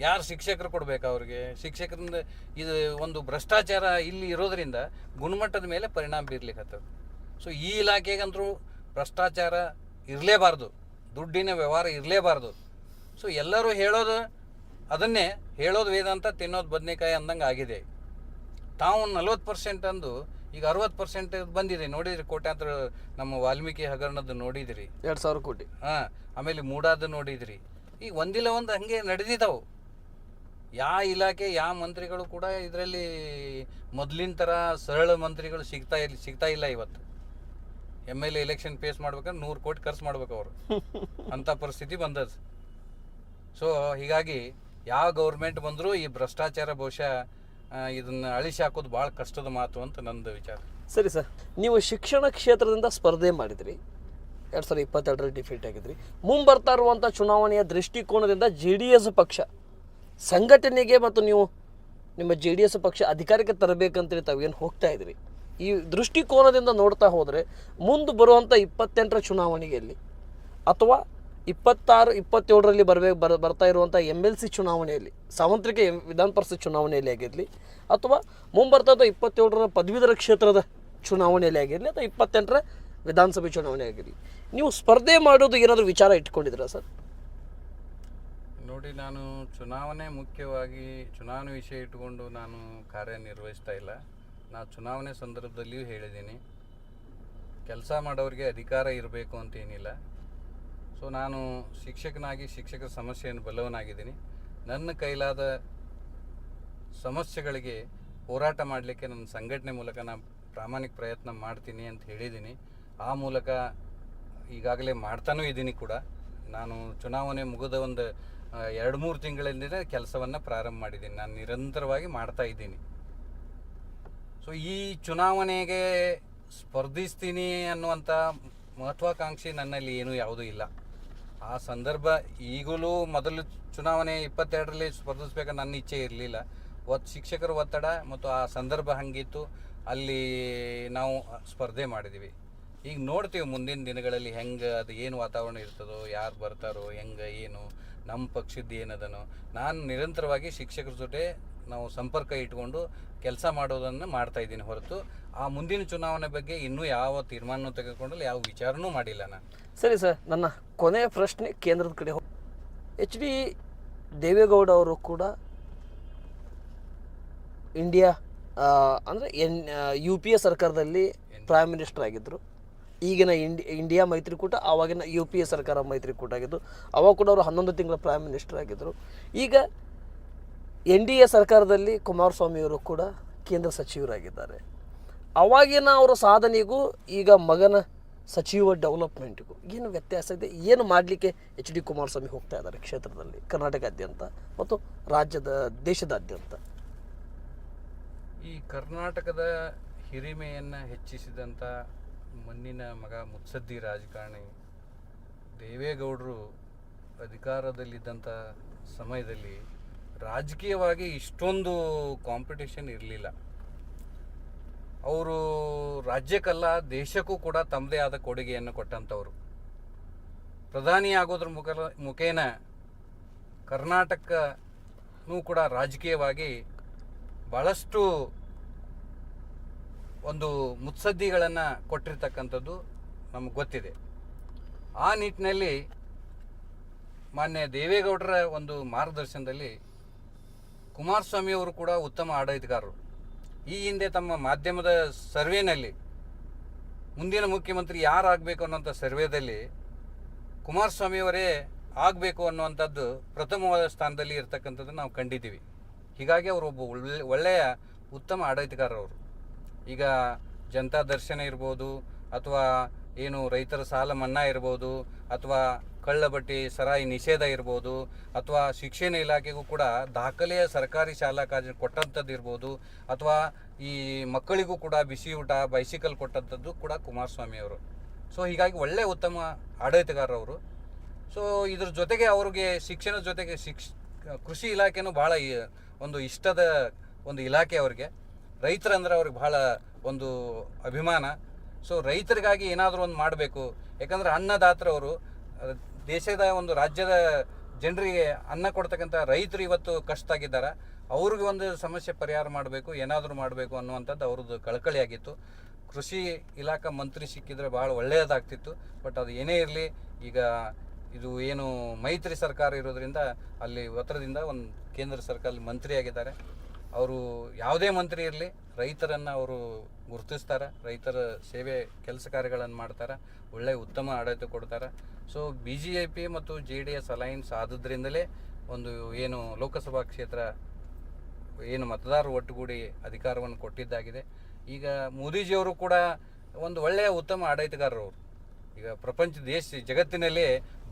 ಯಾರು ಶಿಕ್ಷಕರು ಕೊಡ್ಬೇಕು ಅವ್ರಿಗೆ? ಶಿಕ್ಷಕರಿಂದ ಇದು ಒಂದು ಭ್ರಷ್ಟಾಚಾರ ಇಲ್ಲಿ ಇರೋದ್ರಿಂದ ಗುಣಮಟ್ಟದ ಮೇಲೆ ಪರಿಣಾಮ ಬೀರ್ಲಿಕ್ಕೆ. ಸೊ ಈ ಇಲಾಖೆಗಂತರೂ ಭ್ರಷ್ಟಾಚಾರ ಇರಲೇಬಾರ್ದು, ದುಡ್ಡಿನ ವ್ಯವಹಾರ ಇರಲೇಬಾರ್ದು. ಸೊ ಎಲ್ಲರೂ ಹೇಳೋದು ಅದನ್ನೇ, ಹೇಳೋದು ವೇದಾಂತ, ತಿನ್ನೋದು ಬದನೆಕಾಯಿ ಅಂದಂಗೆ ಆಗಿದೆ. ತಾವು 40% ಅಂದು ಈಗ 60% ಬಂದಿದೆ. ನೋಡಿದ್ರಿ ಕೋಟ್ಯಾಂತರ ನಮ್ಮ ವಾಲ್ಮೀಕಿ ಹಗರಣದ್ದು ನೋಡಿದಿರಿ, 2,000 ಕೋಟಿ. ಆಮೇಲೆ ಮೂಡಾದ ನೋಡಿದ್ರಿ. ಈಗ ಒಂದಿಲ್ಲ ಒಂದು ಹಂಗೆ ನಡೆದಿದ್ದಾವು. ಯಾವ ಇಲಾಖೆ ಯಾವ ಮಂತ್ರಿಗಳು ಕೂಡ ಇದರಲ್ಲಿ ಮೊದಲಿನ ಥರ ಸರಳ ಮಂತ್ರಿಗಳು ಸಿಗ್ತಾ ಇಲ್ಲ. ಇವತ್ತು MLA ಎಲೆಕ್ಷನ್ ಫೇಸ್ ಮಾಡ್ಬೇಕಾದ್ರೆ 100 ಕೋಟಿ ಖರ್ಚು ಮಾಡ್ಬೇಕು ಅವರು, ಅಂಥ ಪರಿಸ್ಥಿತಿ ಬಂದದ್ದು. ಸೊ ಹೀಗಾಗಿ ಯಾವ ಗೌರ್ಮೆಂಟ್ ಬಂದರೂ ಈ ಭ್ರಷ್ಟಾಚಾರ ಬಹುಶಃ ಇದನ್ನು ಅಳಿಸಿ ಹಾಕೋದು ಭಾಳ ಕಷ್ಟದ ಮಾತು ಅಂತ ನಂದು ವಿಚಾರ. ಸರಿ ಸರ್, ನೀವು ಶಿಕ್ಷಣ ಕ್ಷೇತ್ರದಿಂದ ಸ್ಪರ್ಧೆ ಮಾಡಿದ್ರಿ, 2022ರಲ್ಲಿ ಡಿಫೀಟ್ ಆಗಿದ್ರಿ. ಮುಂಬರ್ತಾ ಇರುವಂಥ ಚುನಾವಣೆಯ ದೃಷ್ಟಿಕೋನದಿಂದ JDS ಪಕ್ಷ ಸಂಘಟನೆಗೆ ಮತ್ತು ನೀವು ನಿಮ್ಮ JDS ಪಕ್ಷ ಅಧಿಕಾರಕ್ಕೆ ತರಬೇಕಂತೇಳಿ ತಾವೇನು ಹೋಗ್ತಾ ಇದ್ರಿ, ಈ ದೃಷ್ಟಿಕೋನದಿಂದ ನೋಡ್ತಾ ಹೋದರೆ ಮುಂದೆ ಬರುವಂಥ 28ರ ಚುನಾವಣೆಯಲ್ಲಿ ಅಥವಾ 26, 27ರಲ್ಲಿ ಬರ್ತಾ ಇರುವಂಥ MLC ಚುನಾವಣೆಯಲ್ಲಿ, ಸಾರ್ವತ್ರಿಕ ವಿಧಾನ ಪರಿಷತ್ ಚುನಾವಣೆಯಲ್ಲಿ ಆಗಿರಲಿ, ಅಥವಾ ಮುಂಬರ್ತದ 27ರ ಪದವೀಧರ ಕ್ಷೇತ್ರದ ಚುನಾವಣೆಯಲ್ಲಿ ಆಗಿರಲಿ, ಅಥವಾ 28ರ ವಿಧಾನಸಭೆ ಚುನಾವಣೆ ಆಗಿರಲಿ, ನೀವು ಸ್ಪರ್ಧೆ ಮಾಡೋದು ಏನಾದರೂ ವಿಚಾರ ಇಟ್ಕೊಂಡಿದ್ದೀರಾ ಸರ್? ನೋಡಿ, ನಾನು ಚುನಾವಣೆ ಮುಖ್ಯವಾಗಿ ಚುನಾವಣೆ ವಿಷಯ ಇಟ್ಟುಕೊಂಡು ನಾನು ಕಾರ್ಯನಿರ್ವಹಿಸ್ತಾ ಇಲ್ಲ. ನಾನು ಚುನಾವಣೆ ಸಂದರ್ಭದಲ್ಲಿಯೂ ಹೇಳಿದ್ದೀನಿ, ಕೆಲಸ ಮಾಡೋರಿಗೆ ಅಧಿಕಾರ ಇರಬೇಕು ಅಂತೇನಿಲ್ಲ. ಸೊ ನಾನು ಶಿಕ್ಷಕನಾಗಿ ಶಿಕ್ಷಕರ ಸಮಸ್ಯೆಯನ್ನು ಬಲ್ಲವನಾಗಿದ್ದೀನಿ. ನನ್ನ ಕೈಲಾದ ಸಮಸ್ಯೆಗಳಿಗೆ ಹೋರಾಟ ಮಾಡಲಿಕ್ಕೆ ನನ್ನ ಸಂಘಟನೆ ಮೂಲಕ ನಾನು ಪ್ರಾಮಾಣಿಕ ಪ್ರಯತ್ನ ಮಾಡ್ತೀನಿ ಅಂತ ಹೇಳಿದ್ದೀನಿ. ಆ ಮೂಲಕ ಈಗಾಗಲೇ ಮಾಡ್ತಾನೂ ಇದ್ದೀನಿ ಕೂಡ. ನಾನು ಚುನಾವಣೆ ಮುಗಿದ ಒಂದು 2-3 ತಿಂಗಳಿಂದ ಕೆಲಸವನ್ನು ಪ್ರಾರಂಭ ಮಾಡಿದ್ದೀನಿ. ನಾನು ನಿರಂತರವಾಗಿ ಮಾಡ್ತಾ ಇದ್ದೀನಿ. ಸೊ ಈ ಚುನಾವಣೆಗೆ ಸ್ಪರ್ಧಿಸ್ತೀನಿ ಅನ್ನುವಂಥ ಮಹತ್ವಾಕಾಂಕ್ಷೆ ನನ್ನಲ್ಲಿ ಏನೂ ಯಾವುದೂ ಇಲ್ಲ. ಆ ಸಂದರ್ಭ ಈಗಲೂ ಮೊದಲು ಚುನಾವಣೆ 22ರಲ್ಲಿ ಸ್ಪರ್ಧಿಸ್ಬೇಕಂತ ನನ್ನ ಇಚ್ಛೆ ಇರಲಿಲ್ಲ. ಶಿಕ್ಷಕರ ಒತ್ತಡ ಮತ್ತು ಆ ಸಂದರ್ಭ ಹಂಗಿತ್ತು, ಅಲ್ಲಿ ನಾವು ಸ್ಪರ್ಧೆ ಮಾಡಿದ್ದೀವಿ. ಈಗ ನೋಡ್ತೀವಿ ಮುಂದಿನ ದಿನಗಳಲ್ಲಿ ಹೆಂಗೆ ಅದು ಏನು ವಾತಾವರಣ ಇರ್ತದೋ, ಯಾರು ಬರ್ತಾರೋ, ಹೆಂಗೆ ಏನು ನಮ್ಮ ಪಕ್ಷದ್ದು ಏನದನೋ. ನಾನು ನಿರಂತರವಾಗಿ ಶಿಕ್ಷಕರ ಜೊತೆ ನಾವು ಸಂಪರ್ಕ ಇಟ್ಕೊಂಡು ಕೆಲಸ ಮಾಡೋದನ್ನು ಮಾಡ್ತಾಯಿದ್ದೀನಿ ಹೊರತು ಆ ಮುಂದಿನ ಚುನಾವಣೆ ಬಗ್ಗೆ ಇನ್ನೂ ಯಾವ ತೀರ್ಮಾನ ತೆಗೆದುಕೊಂಡಲ್ಲಿ ಯಾವ ವಿಚಾರನೂ ಮಾಡಿಲ್ಲ ನಾನು. ಸರಿ ಸರ್, ನನ್ನ ಕೊನೆಯ ಪ್ರಶ್ನೆ ಕೇಂದ್ರದ ಕಡೆ HD ದೇವೇಗೌಡ ಅವರು ಕೂಡ ಇಂಡಿಯಾ ಅಂದರೆ UPA ಸರ್ಕಾರದಲ್ಲಿ ಪ್ರೈಮ್ ಮಿನಿಸ್ಟರ್ ಆಗಿದ್ದರು. ಈಗಿನ ಇಂಡಿಯಾ ಮೈತ್ರಿಕೂಟ, ಆವಾಗಿನ UPA ಸರ್ಕಾರ ಮೈತ್ರಿಕೂಟ ಆಗಿದ್ದು, ಅವಾಗ ಕೂಡ ಅವರು 11 ತಿಂಗಳ ಪ್ರೈಮ್ ಮಿನಿಸ್ಟರ್ ಆಗಿದ್ದರು. ಈಗ NDA ಸರ್ಕಾರದಲ್ಲಿ ಕುಮಾರಸ್ವಾಮಿಯವರು ಕೂಡ ಕೇಂದ್ರ ಸಚಿವರಾಗಿದ್ದಾರೆ. ಅವಾಗಿನ ಅವರ ಸಾಧನೆಗೂ ಈಗ ಮಗನ ಸಚಿವ ಡೆವಲಪ್ಮೆಂಟ್ಗೂ ಏನು ವ್ಯತ್ಯಾಸ ಇದೆ? ಏನು ಮಾಡಲಿಕ್ಕೆ HD ಕುಮಾರಸ್ವಾಮಿ ಹೋಗ್ತಾ ಇದ್ದಾರೆ ಕ್ಷೇತ್ರದಲ್ಲಿ, ಕರ್ನಾಟಕಾದ್ಯಂತ ಮತ್ತು ದೇಶದಾದ್ಯಂತ? ಈ ಕರ್ನಾಟಕದ ಹಿರಿಮೆಯನ್ನು ಹೆಚ್ಚಿಸಿದಂಥ ಮಣ್ಣಿನ ಮಗ ಮುತ್ಸದ್ದಿ ರಾಜಕಾರಣಿ ದೇವೇಗೌಡರು ಅಧಿಕಾರದಲ್ಲಿದ್ದಂಥ ಸಮಯದಲ್ಲಿ ರಾಜಕೀಯವಾಗಿ ಇಷ್ಟೊಂದು ಕಾಂಪಿಟೇಷನ್ ಇರಲಿಲ್ಲ. ಅವರು ರಾಜ್ಯಕ್ಕಲ್ಲ ದೇಶಕ್ಕೂ ಕೂಡ ತಮ್ಮದೇ ಆದ ಕೊಡುಗೆಯನ್ನು ಕೊಟ್ಟಂಥವ್ರು. ಪ್ರಧಾನಿ ಆಗೋದ್ರ ಮುಖೇನ ಕರ್ನಾಟಕನೂ ಕೂಡ ರಾಜಕೀಯವಾಗಿ ಭಾಳಷ್ಟು ಒಂದು ಮುತ್ಸದ್ದಿಗಳನ್ನು ಕೊಟ್ಟಿರ್ತಕ್ಕಂಥದ್ದು ನಮಗೆ ಗೊತ್ತಿದೆ. ಆ ನಿಟ್ಟಿನಲ್ಲಿ ಮಾನ್ಯ ದೇವೇಗೌಡರ ಒಂದು ಮಾರ್ಗದರ್ಶನದಲ್ಲಿ ಕುಮಾರಸ್ವಾಮಿಯವರು ಕೂಡ ಉತ್ತಮ ಆಡಳಿತಗಾರರು. ಈ ಹಿಂದೆ ತಮ್ಮ ಮಾಧ್ಯಮದ ಸರ್ವೆನಲ್ಲಿ ಮುಂದಿನ ಮುಖ್ಯಮಂತ್ರಿ ಯಾರಾಗಬೇಕು ಅನ್ನೋಂಥ ಸರ್ವೆದಲ್ಲಿ ಕುಮಾರಸ್ವಾಮಿಯವರೇ ಆಗಬೇಕು ಅನ್ನುವಂಥದ್ದು ಪ್ರಥಮವಾದ ಸ್ಥಾನದಲ್ಲಿ ಇರ್ತಕ್ಕಂಥದ್ದು ನಾವು ಕಂಡಿದ್ದೀವಿ. ಹೀಗಾಗಿ ಅವರು ಒಬ್ಬ ಒಳ್ಳೆಯ ಉತ್ತಮ ಆಡಳಿತಗಾರರವರು. ಈಗ ಜನತಾ ದರ್ಶನ ಇರ್ಬೋದು, ಅಥವಾ ಏನು ರೈತರ ಸಾಲ ಮನ್ನಾ ಇರ್ಬೋದು, ಅಥವಾ ಕಳ್ಳಬಟ್ಟಿ ಸರಾಯಿ ನಿಷೇಧ ಇರ್ಬೋದು, ಅಥವಾ ಶಿಕ್ಷಣ ಇಲಾಖೆಗೂ ಕೂಡ ದಾಖಲೆಯ ಸರ್ಕಾರಿ ಶಾಲಾ ಕಾಲೇಜು ಕೊಟ್ಟಂಥದ್ದು ಇರ್ಬೋದು, ಅಥವಾ ಈ ಮಕ್ಕಳಿಗೂ ಕೂಡ ಬಿಸಿ ಊಟ ಬೈಸಿಕಲ್ ಕೊಟ್ಟಂಥದ್ದು ಕೂಡ ಕುಮಾರಸ್ವಾಮಿಯವರು. ಸೊ ಹೀಗಾಗಿ ಒಳ್ಳೆಯ ಉತ್ತಮ ಆಡಳಿತಗಾರರವರು. ಸೊ ಇದ್ರ ಜೊತೆಗೆ ಅವ್ರಿಗೆ ಶಿಕ್ಷಣದ ಜೊತೆಗೆ ಕೃಷಿ ಇಲಾಖೆನೂ ಭಾಳ ಒಂದು ಇಷ್ಟದ ಒಂದು ಇಲಾಖೆ ಅವ್ರಿಗೆ. ರೈತರಂದ್ರೆ ಅವ್ರಿಗೆ ಭಾಳ ಒಂದು ಅಭಿಮಾನ. ಸೊ ರೈತರಿಗಾಗಿ ಏನಾದರೂ ಒಂದು ಮಾಡಬೇಕು, ಯಾಕಂದರೆ ಅನ್ನದಾತರವರು ದೇಶದ ಒಂದು ರಾಜ್ಯದ ಜನರಿಗೆ ಅನ್ನ ಕೊಡ್ತಕ್ಕಂಥ ರೈತರು ಇವತ್ತು ಕಷ್ಟ ಆಗಿದ್ದಾರೆ. ಅವ್ರಿಗೆ ಒಂದು ಸಮಸ್ಯೆ ಪರಿಹಾರ ಮಾಡಬೇಕು, ಏನಾದರೂ ಮಾಡಬೇಕು ಅನ್ನುವಂಥದ್ದು ಅವ್ರದ್ದು ಕಳಕಳಿಯಾಗಿತ್ತು. ಕೃಷಿ ಇಲಾಖಾ ಮಂತ್ರಿ ಸಿಕ್ಕಿದ್ರೆ ಭಾಳ ಒಳ್ಳೆಯದಾಗ್ತಿತ್ತು. ಬಟ್ ಅದು ಏನೇ ಇರಲಿ, ಈಗ ಇದು ಏನು ಮೈತ್ರಿ ಸರ್ಕಾರ ಇರೋದ್ರಿಂದ ಅಲ್ಲಿ ಒತ್ತಡದಿಂದ ಒಂದು ಕೇಂದ್ರ ಸರ್ಕಾರದಲ್ಲಿ ಮಂತ್ರಿಯಾಗಿದ್ದಾರೆ. ಅವರು ಯಾವುದೇ ಮಂತ್ರಿ ಇರಲಿ ರೈತರನ್ನು ಅವರು ಗುರುತಿಸ್ತಾರೆ, ರೈತರ ಸೇವೆ ಕೆಲಸ ಕಾರ್ಯಗಳನ್ನು ಮಾಡ್ತಾರೆ, ಒಳ್ಳೆಯ ಉತ್ತಮ ಆಡಳಿತ ಕೊಡ್ತಾರೆ. ಸೊ BJP ಮತ್ತು JDS ಅಲೈನ್ಸ್ ಆದದ್ರಿಂದಲೇ ಒಂದು ಏನು ಲೋಕಸಭಾ ಕ್ಷೇತ್ರ ಏನು ಮತದಾರರು ಒಟ್ಟುಗೂಡಿ ಅಧಿಕಾರವನ್ನು ಕೊಟ್ಟಿದ್ದಾಗಿದೆ. ಈಗ ಮೋದಿಜಿಯವರು ಕೂಡ ಒಂದು ಒಳ್ಳೆಯ ಉತ್ತಮ ಆಡಳಿತಗಾರರು. ಈಗ ಜಗತ್ತಿನಲ್ಲಿ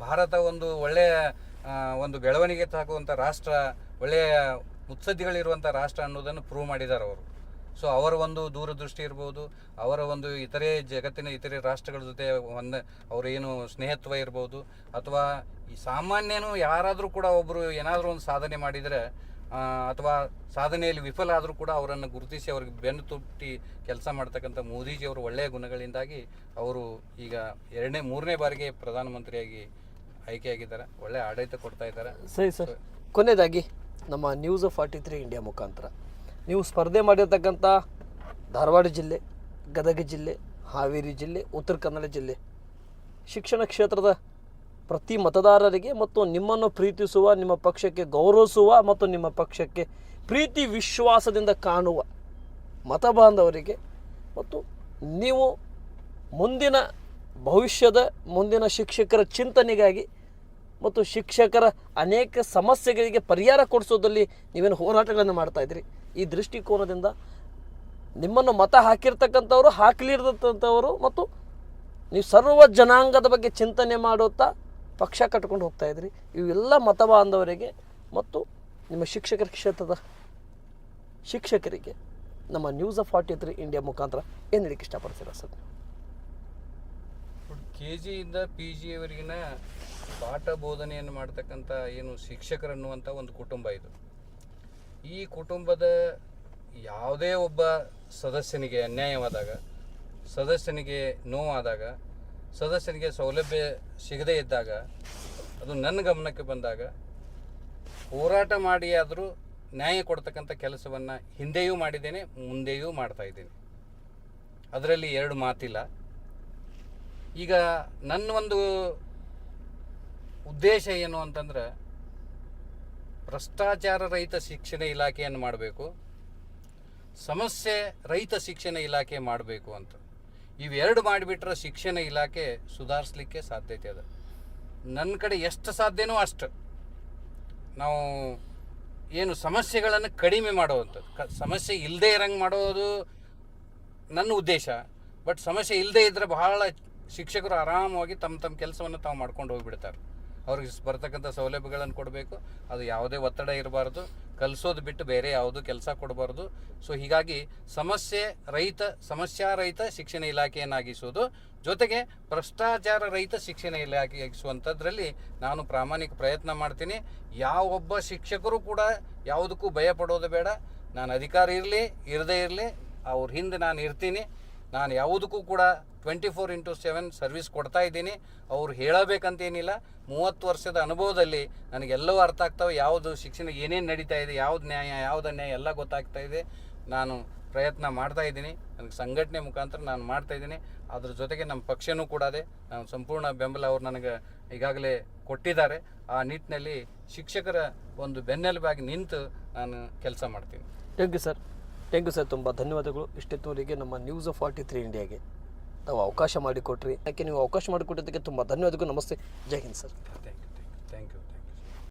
ಭಾರತ ಒಂದು ಒಳ್ಳೆಯ ಒಂದು ಬೆಳವಣಿಗೆ ತಾಕುವಂಥ ರಾಷ್ಟ್ರ, ಒಳ್ಳೆಯ ಮುತ್ಸದ್ದಿಗಳಿರುವಂಥ ರಾಷ್ಟ್ರ ಅನ್ನೋದನ್ನು ಪ್ರೂವ್ ಮಾಡಿದ್ದಾರೆ ಅವರು. ಸೊ ಅವರ ಒಂದು ದೂರದೃಷ್ಟಿ ಇರ್ಬೋದು, ಅವರ ಒಂದು ಜಗತ್ತಿನ ಇತರೆ ರಾಷ್ಟ್ರಗಳ ಜೊತೆ ಅವರೇನು ಸ್ನೇಹತ್ವ ಇರ್ಬೋದು, ಅಥವಾ ಈ ಸಾಮಾನ್ಯನೂ ಯಾರಾದರೂ ಕೂಡ ಒಬ್ಬರು ಏನಾದರೂ ಒಂದು ಸಾಧನೆ ಮಾಡಿದರೆ ಅಥವಾ ಸಾಧನೆಯಲ್ಲಿ ವಿಫಲ ಆದರೂ ಕೂಡ ಅವರನ್ನು ಗುರುತಿಸಿ ಅವ್ರಿಗೆ ಬೆನ್ನು ತುಟ್ಟಿ ಕೆಲಸ ಮಾಡ್ತಕ್ಕಂಥ ಮೋದಿಜಿಯವರು ಒಳ್ಳೆಯ ಗುಣಗಳಿಂದಾಗಿ ಅವರು ಈಗ ಮೂರನೇ ಬಾರಿಗೆ ಪ್ರಧಾನಮಂತ್ರಿಯಾಗಿ ಆಯ್ಕೆಯಾಗಿದ್ದಾರೆ. ಒಳ್ಳೆಯ ಆಡಳಿತ ಕೊಡ್ತಾ ಇದ್ದಾರೆ. ಸರಿ ಸರ್, ಕೊನೆಯದಾಗಿ ನಮ್ಮ ನ್ಯೂಸ್ 43 ಇಂಡಿಯಾ ಮುಖಾಂತರ ನೀವು ಸ್ಪರ್ಧೆ ಮಾಡಿರ್ತಕ್ಕಂಥ ಧಾರವಾಡ ಜಿಲ್ಲೆ, ಗದಗ ಜಿಲ್ಲೆ, ಹಾವೇರಿ ಜಿಲ್ಲೆ, ಉತ್ತರ ಕನ್ನಡ ಜಿಲ್ಲೆ ಶಿಕ್ಷಣ ಕ್ಷೇತ್ರದ ಪ್ರತಿ ಮತದಾರರಿಗೆ ಮತ್ತು ನಿಮ್ಮನ್ನು ಪ್ರೀತಿಸುವ, ನಿಮ್ಮ ಪಕ್ಷಕ್ಕೆ ಗೌರವಿಸುವ ಮತ್ತು ನಿಮ್ಮ ಪಕ್ಷಕ್ಕೆ ಪ್ರೀತಿ ವಿಶ್ವಾಸದಿಂದ ಕಾಣುವ ಮತ ಬಾಂಧವರಿಗೆ ಮತ್ತು ನೀವು ಮುಂದಿನ ಭವಿಷ್ಯದ ಮುಂದಿನ ಶಿಕ್ಷಕರ ಚಿಂತನೆಗಾಗಿ ಮತ್ತು ಶಿಕ್ಷಕರ ಅನೇಕ ಸಮಸ್ಯೆಗಳಿಗೆ ಪರಿಹಾರ ಕೊಡಿಸೋದಲ್ಲಿ ನೀವೇನು ಹೋರಾಟಗಳನ್ನು ಮಾಡ್ತಾಯಿದ್ರಿ. ಈ ದೃಷ್ಟಿಕೋನದಿಂದ ನಿಮ್ಮನ್ನು ಮತ ಹಾಕಿರ್ತಕ್ಕಂಥವ್ರು, ಹಾಕಲಿರ್ತಕ್ಕಂಥವರು ಮತ್ತು ನೀವು ಸರ್ವ ಜನಾಂಗದ ಬಗ್ಗೆ ಚಿಂತನೆ ಮಾಡುತ್ತಾ ಪಕ್ಷ ಕಟ್ಕೊಂಡು ಹೋಗ್ತಾಯಿದ್ರಿ. ಇವೆಲ್ಲ ಮತ ಬಾಂಧವರಿಗೆ ಮತ್ತು ನಿಮ್ಮ ಶಿಕ್ಷಕರ ಕ್ಷೇತ್ರದ ಶಿಕ್ಷಕರಿಗೆ ನಮ್ಮ ನ್ಯೂಸ್ 43 ಇಂಡಿಯಾ ಮುಖಾಂತರ ಏನು ಹೇಳಕ್ಕೆ ಇಷ್ಟಪಡ್ತೀರಾ ಸರ್? KGಯಿಂದ PGಯವರೆಗಿನ ಪಾಠ ಬೋಧನೆಯನ್ನು ಮಾಡ್ತಕ್ಕಂಥ ಏನು ಶಿಕ್ಷಕರನ್ನುವಂಥ ಒಂದು ಕುಟುಂಬ ಇದು. ಈ ಕುಟುಂಬದ ಯಾವುದೇ ಒಬ್ಬ ಸದಸ್ಯನಿಗೆ ಅನ್ಯಾಯವಾದಾಗ, ಸದಸ್ಯನಿಗೆ ನೋವಾದಾಗ, ಸದಸ್ಯನಿಗೆ ಸೌಲಭ್ಯ ಸಿಗದೇ ಇದ್ದಾಗ, ಅದು ನನ್ನ ಗಮನಕ್ಕೆ ಬಂದಾಗ ಹೋರಾಟ ಮಾಡಿ ಆದರೂ ನ್ಯಾಯ ಕೊಡ್ತಕ್ಕಂಥ ಕೆಲಸವನ್ನು ಹಿಂದೆಯೂ ಮಾಡಿದ್ದೇನೆ, ಮುಂದೆಯೂ ಮಾಡ್ತಾ ಇದ್ದೀನಿ. ಅದರಲ್ಲಿ ಎರಡು ಮಾತಿಲ್ಲ. ಈಗ ನನ್ನ ಒಂದು ಉದ್ದೇಶ ಏನು ಅಂತಂದ್ರೆ, ಭ್ರಷ್ಟಾಚಾರ ರಹಿತ ಶಿಕ್ಷಣ ಇಲಾಖೆಯನ್ನು ಮಾಡಬೇಕು, ಸಮಸ್ಯೆ ರಹಿತ ಶಿಕ್ಷಣ ಇಲಾಖೆ ಮಾಡಬೇಕು ಅಂತ. ಇವೆರಡು ಮಾಡಿಬಿಟ್ರೆ ಶಿಕ್ಷಣ ಇಲಾಖೆ ಸುಧಾರಿಸಲಿಕ್ಕೆ ಸಾಧ್ಯತೆ ಅದ. ನನ್ನ ಕಡೆ ಎಷ್ಟು ಸಾಧ್ಯನೋ ಅಷ್ಟು ನಾವು ಏನು ಸಮಸ್ಯೆಗಳನ್ನು ಕಡಿಮೆ ಮಾಡೋವಂಥದ್ದು, ಸಮಸ್ಯೆ ಇಲ್ಲದೆ ಇರಂಗೆ ಮಾಡೋದು ನನ್ನ ಉದ್ದೇಶ. ಬಟ್ ಸಮಸ್ಯೆ ಇಲ್ಲದೆ ಇದ್ದರೆ ಬಹಳ ಶಿಕ್ಷಕರು ಆರಾಮವಾಗಿ ತಮ್ಮ ಕೆಲಸವನ್ನು ತಾವು ಮಾಡ್ಕೊಂಡು ಹೋಗಿಬಿಡ್ತಾರೆ. ಅವ್ರಿಗೆ ಬರ್ತಕ್ಕಂಥ ಸೌಲಭ್ಯಗಳನ್ನು ಕೊಡಬೇಕು, ಅದು ಯಾವುದೇ ಒತ್ತಡ ಇರಬಾರ್ದು, ಕಲಿಸೋದು ಬಿಟ್ಟು ಬೇರೆ ಯಾವುದೂ ಕೆಲಸ ಕೊಡಬಾರ್ದು. ಸೊ ಹೀಗಾಗಿ ಸಮಸ್ಯಾ ರಹಿತ ಶಿಕ್ಷಣ ಇಲಾಖೆಯನ್ನಾಗಿಸೋದು, ಜೊತೆಗೆ ಭ್ರಷ್ಟಾಚಾರ ರಹಿತ ಶಿಕ್ಷಣ ಇಲಾಖೆಯಾಗಿಸುವಂಥದ್ರಲ್ಲಿ ನಾನು ಪ್ರಾಮಾಣಿಕ ಪ್ರಯತ್ನ ಮಾಡ್ತೀನಿ. ಯಾವೊಬ್ಬ ಶಿಕ್ಷಕರು ಕೂಡ ಯಾವುದಕ್ಕೂ ಭಯ ಪಡೋದು ಬೇಡ. ನಾನು ಅಧಿಕಾರ ಇರಲಿ ಇರದೇ ಇರಲಿ, ಅವ್ರ ಹಿಂದೆ ನಾನು ಇರ್ತೀನಿ. ನಾನು ಯಾವುದಕ್ಕೂ ಕೂಡ 24/7 ಸರ್ವಿಸ್ ಕೊಡ್ತಾ ಇದ್ದೀನಿ. ಅವ್ರು ಹೇಳಬೇಕಂತೇನಿಲ್ಲ. 30 ವರ್ಷದ ಅನುಭವದಲ್ಲಿ ನನಗೆಲ್ಲವೂ ಅರ್ಥ ಆಗ್ತಾವೆ. ಯಾವುದು ಶಿಕ್ಷಣ ಏನೇನು ನಡೀತಾ ಇದೆ, ಯಾವ್ದು ನ್ಯಾಯ ಯಾವ್ದು ಅನ್ಯಾಯ ಎಲ್ಲ ಗೊತ್ತಾಗ್ತಾ ಇದೆ. ನಾನು ಪ್ರಯತ್ನ ಮಾಡ್ತಾ ಇದ್ದೀನಿ. ನನಗೆ ಸಂಘಟನೆ ಮುಖಾಂತರ ನಾನು ಮಾಡ್ತಾ ಇದ್ದೀನಿ. ಅದ್ರ ಜೊತೆಗೆ ನಮ್ಮ ಪಕ್ಷನೂ ಕೂಡ ಅದೇ, ನಾನು ಸಂಪೂರ್ಣ ಬೆಂಬಲ ಅವ್ರು ನನಗೆ ಈಗಾಗಲೇ ಕೊಟ್ಟಿದ್ದಾರೆ. ಆ ನಿಟ್ಟಿನಲ್ಲಿ ಶಿಕ್ಷಕರ ಒಂದು ಬೆನ್ನೆಲುಬಾಗಿ ನಿಂತು ನಾನು ಕೆಲಸ ಮಾಡ್ತೀನಿ. ಥ್ಯಾಂಕ್ ಯು ಸರ್, ತುಂಬ ಧನ್ಯವಾದಗಳು. ಇಷ್ಟೊತ್ತವರೆಗೆ ನಮ್ಮ ನ್ಯೂಸ್ 43 ಇಂಡಿಯಾಗೆ ತಾವು ಅವಕಾಶ ಮಾಡಿಕೊಟ್ರಿ. ಯಾಕೆ ನೀವು ಅವಕಾಶ ಮಾಡಿಕೊಟ್ಟಿದ್ದಕ್ಕೆ ತುಂಬ ಧನ್ಯವಾದಗಳು. ನಮಸ್ತೆ, ಜೈ ಹಿಂದ್ ಸರ್. Thank you.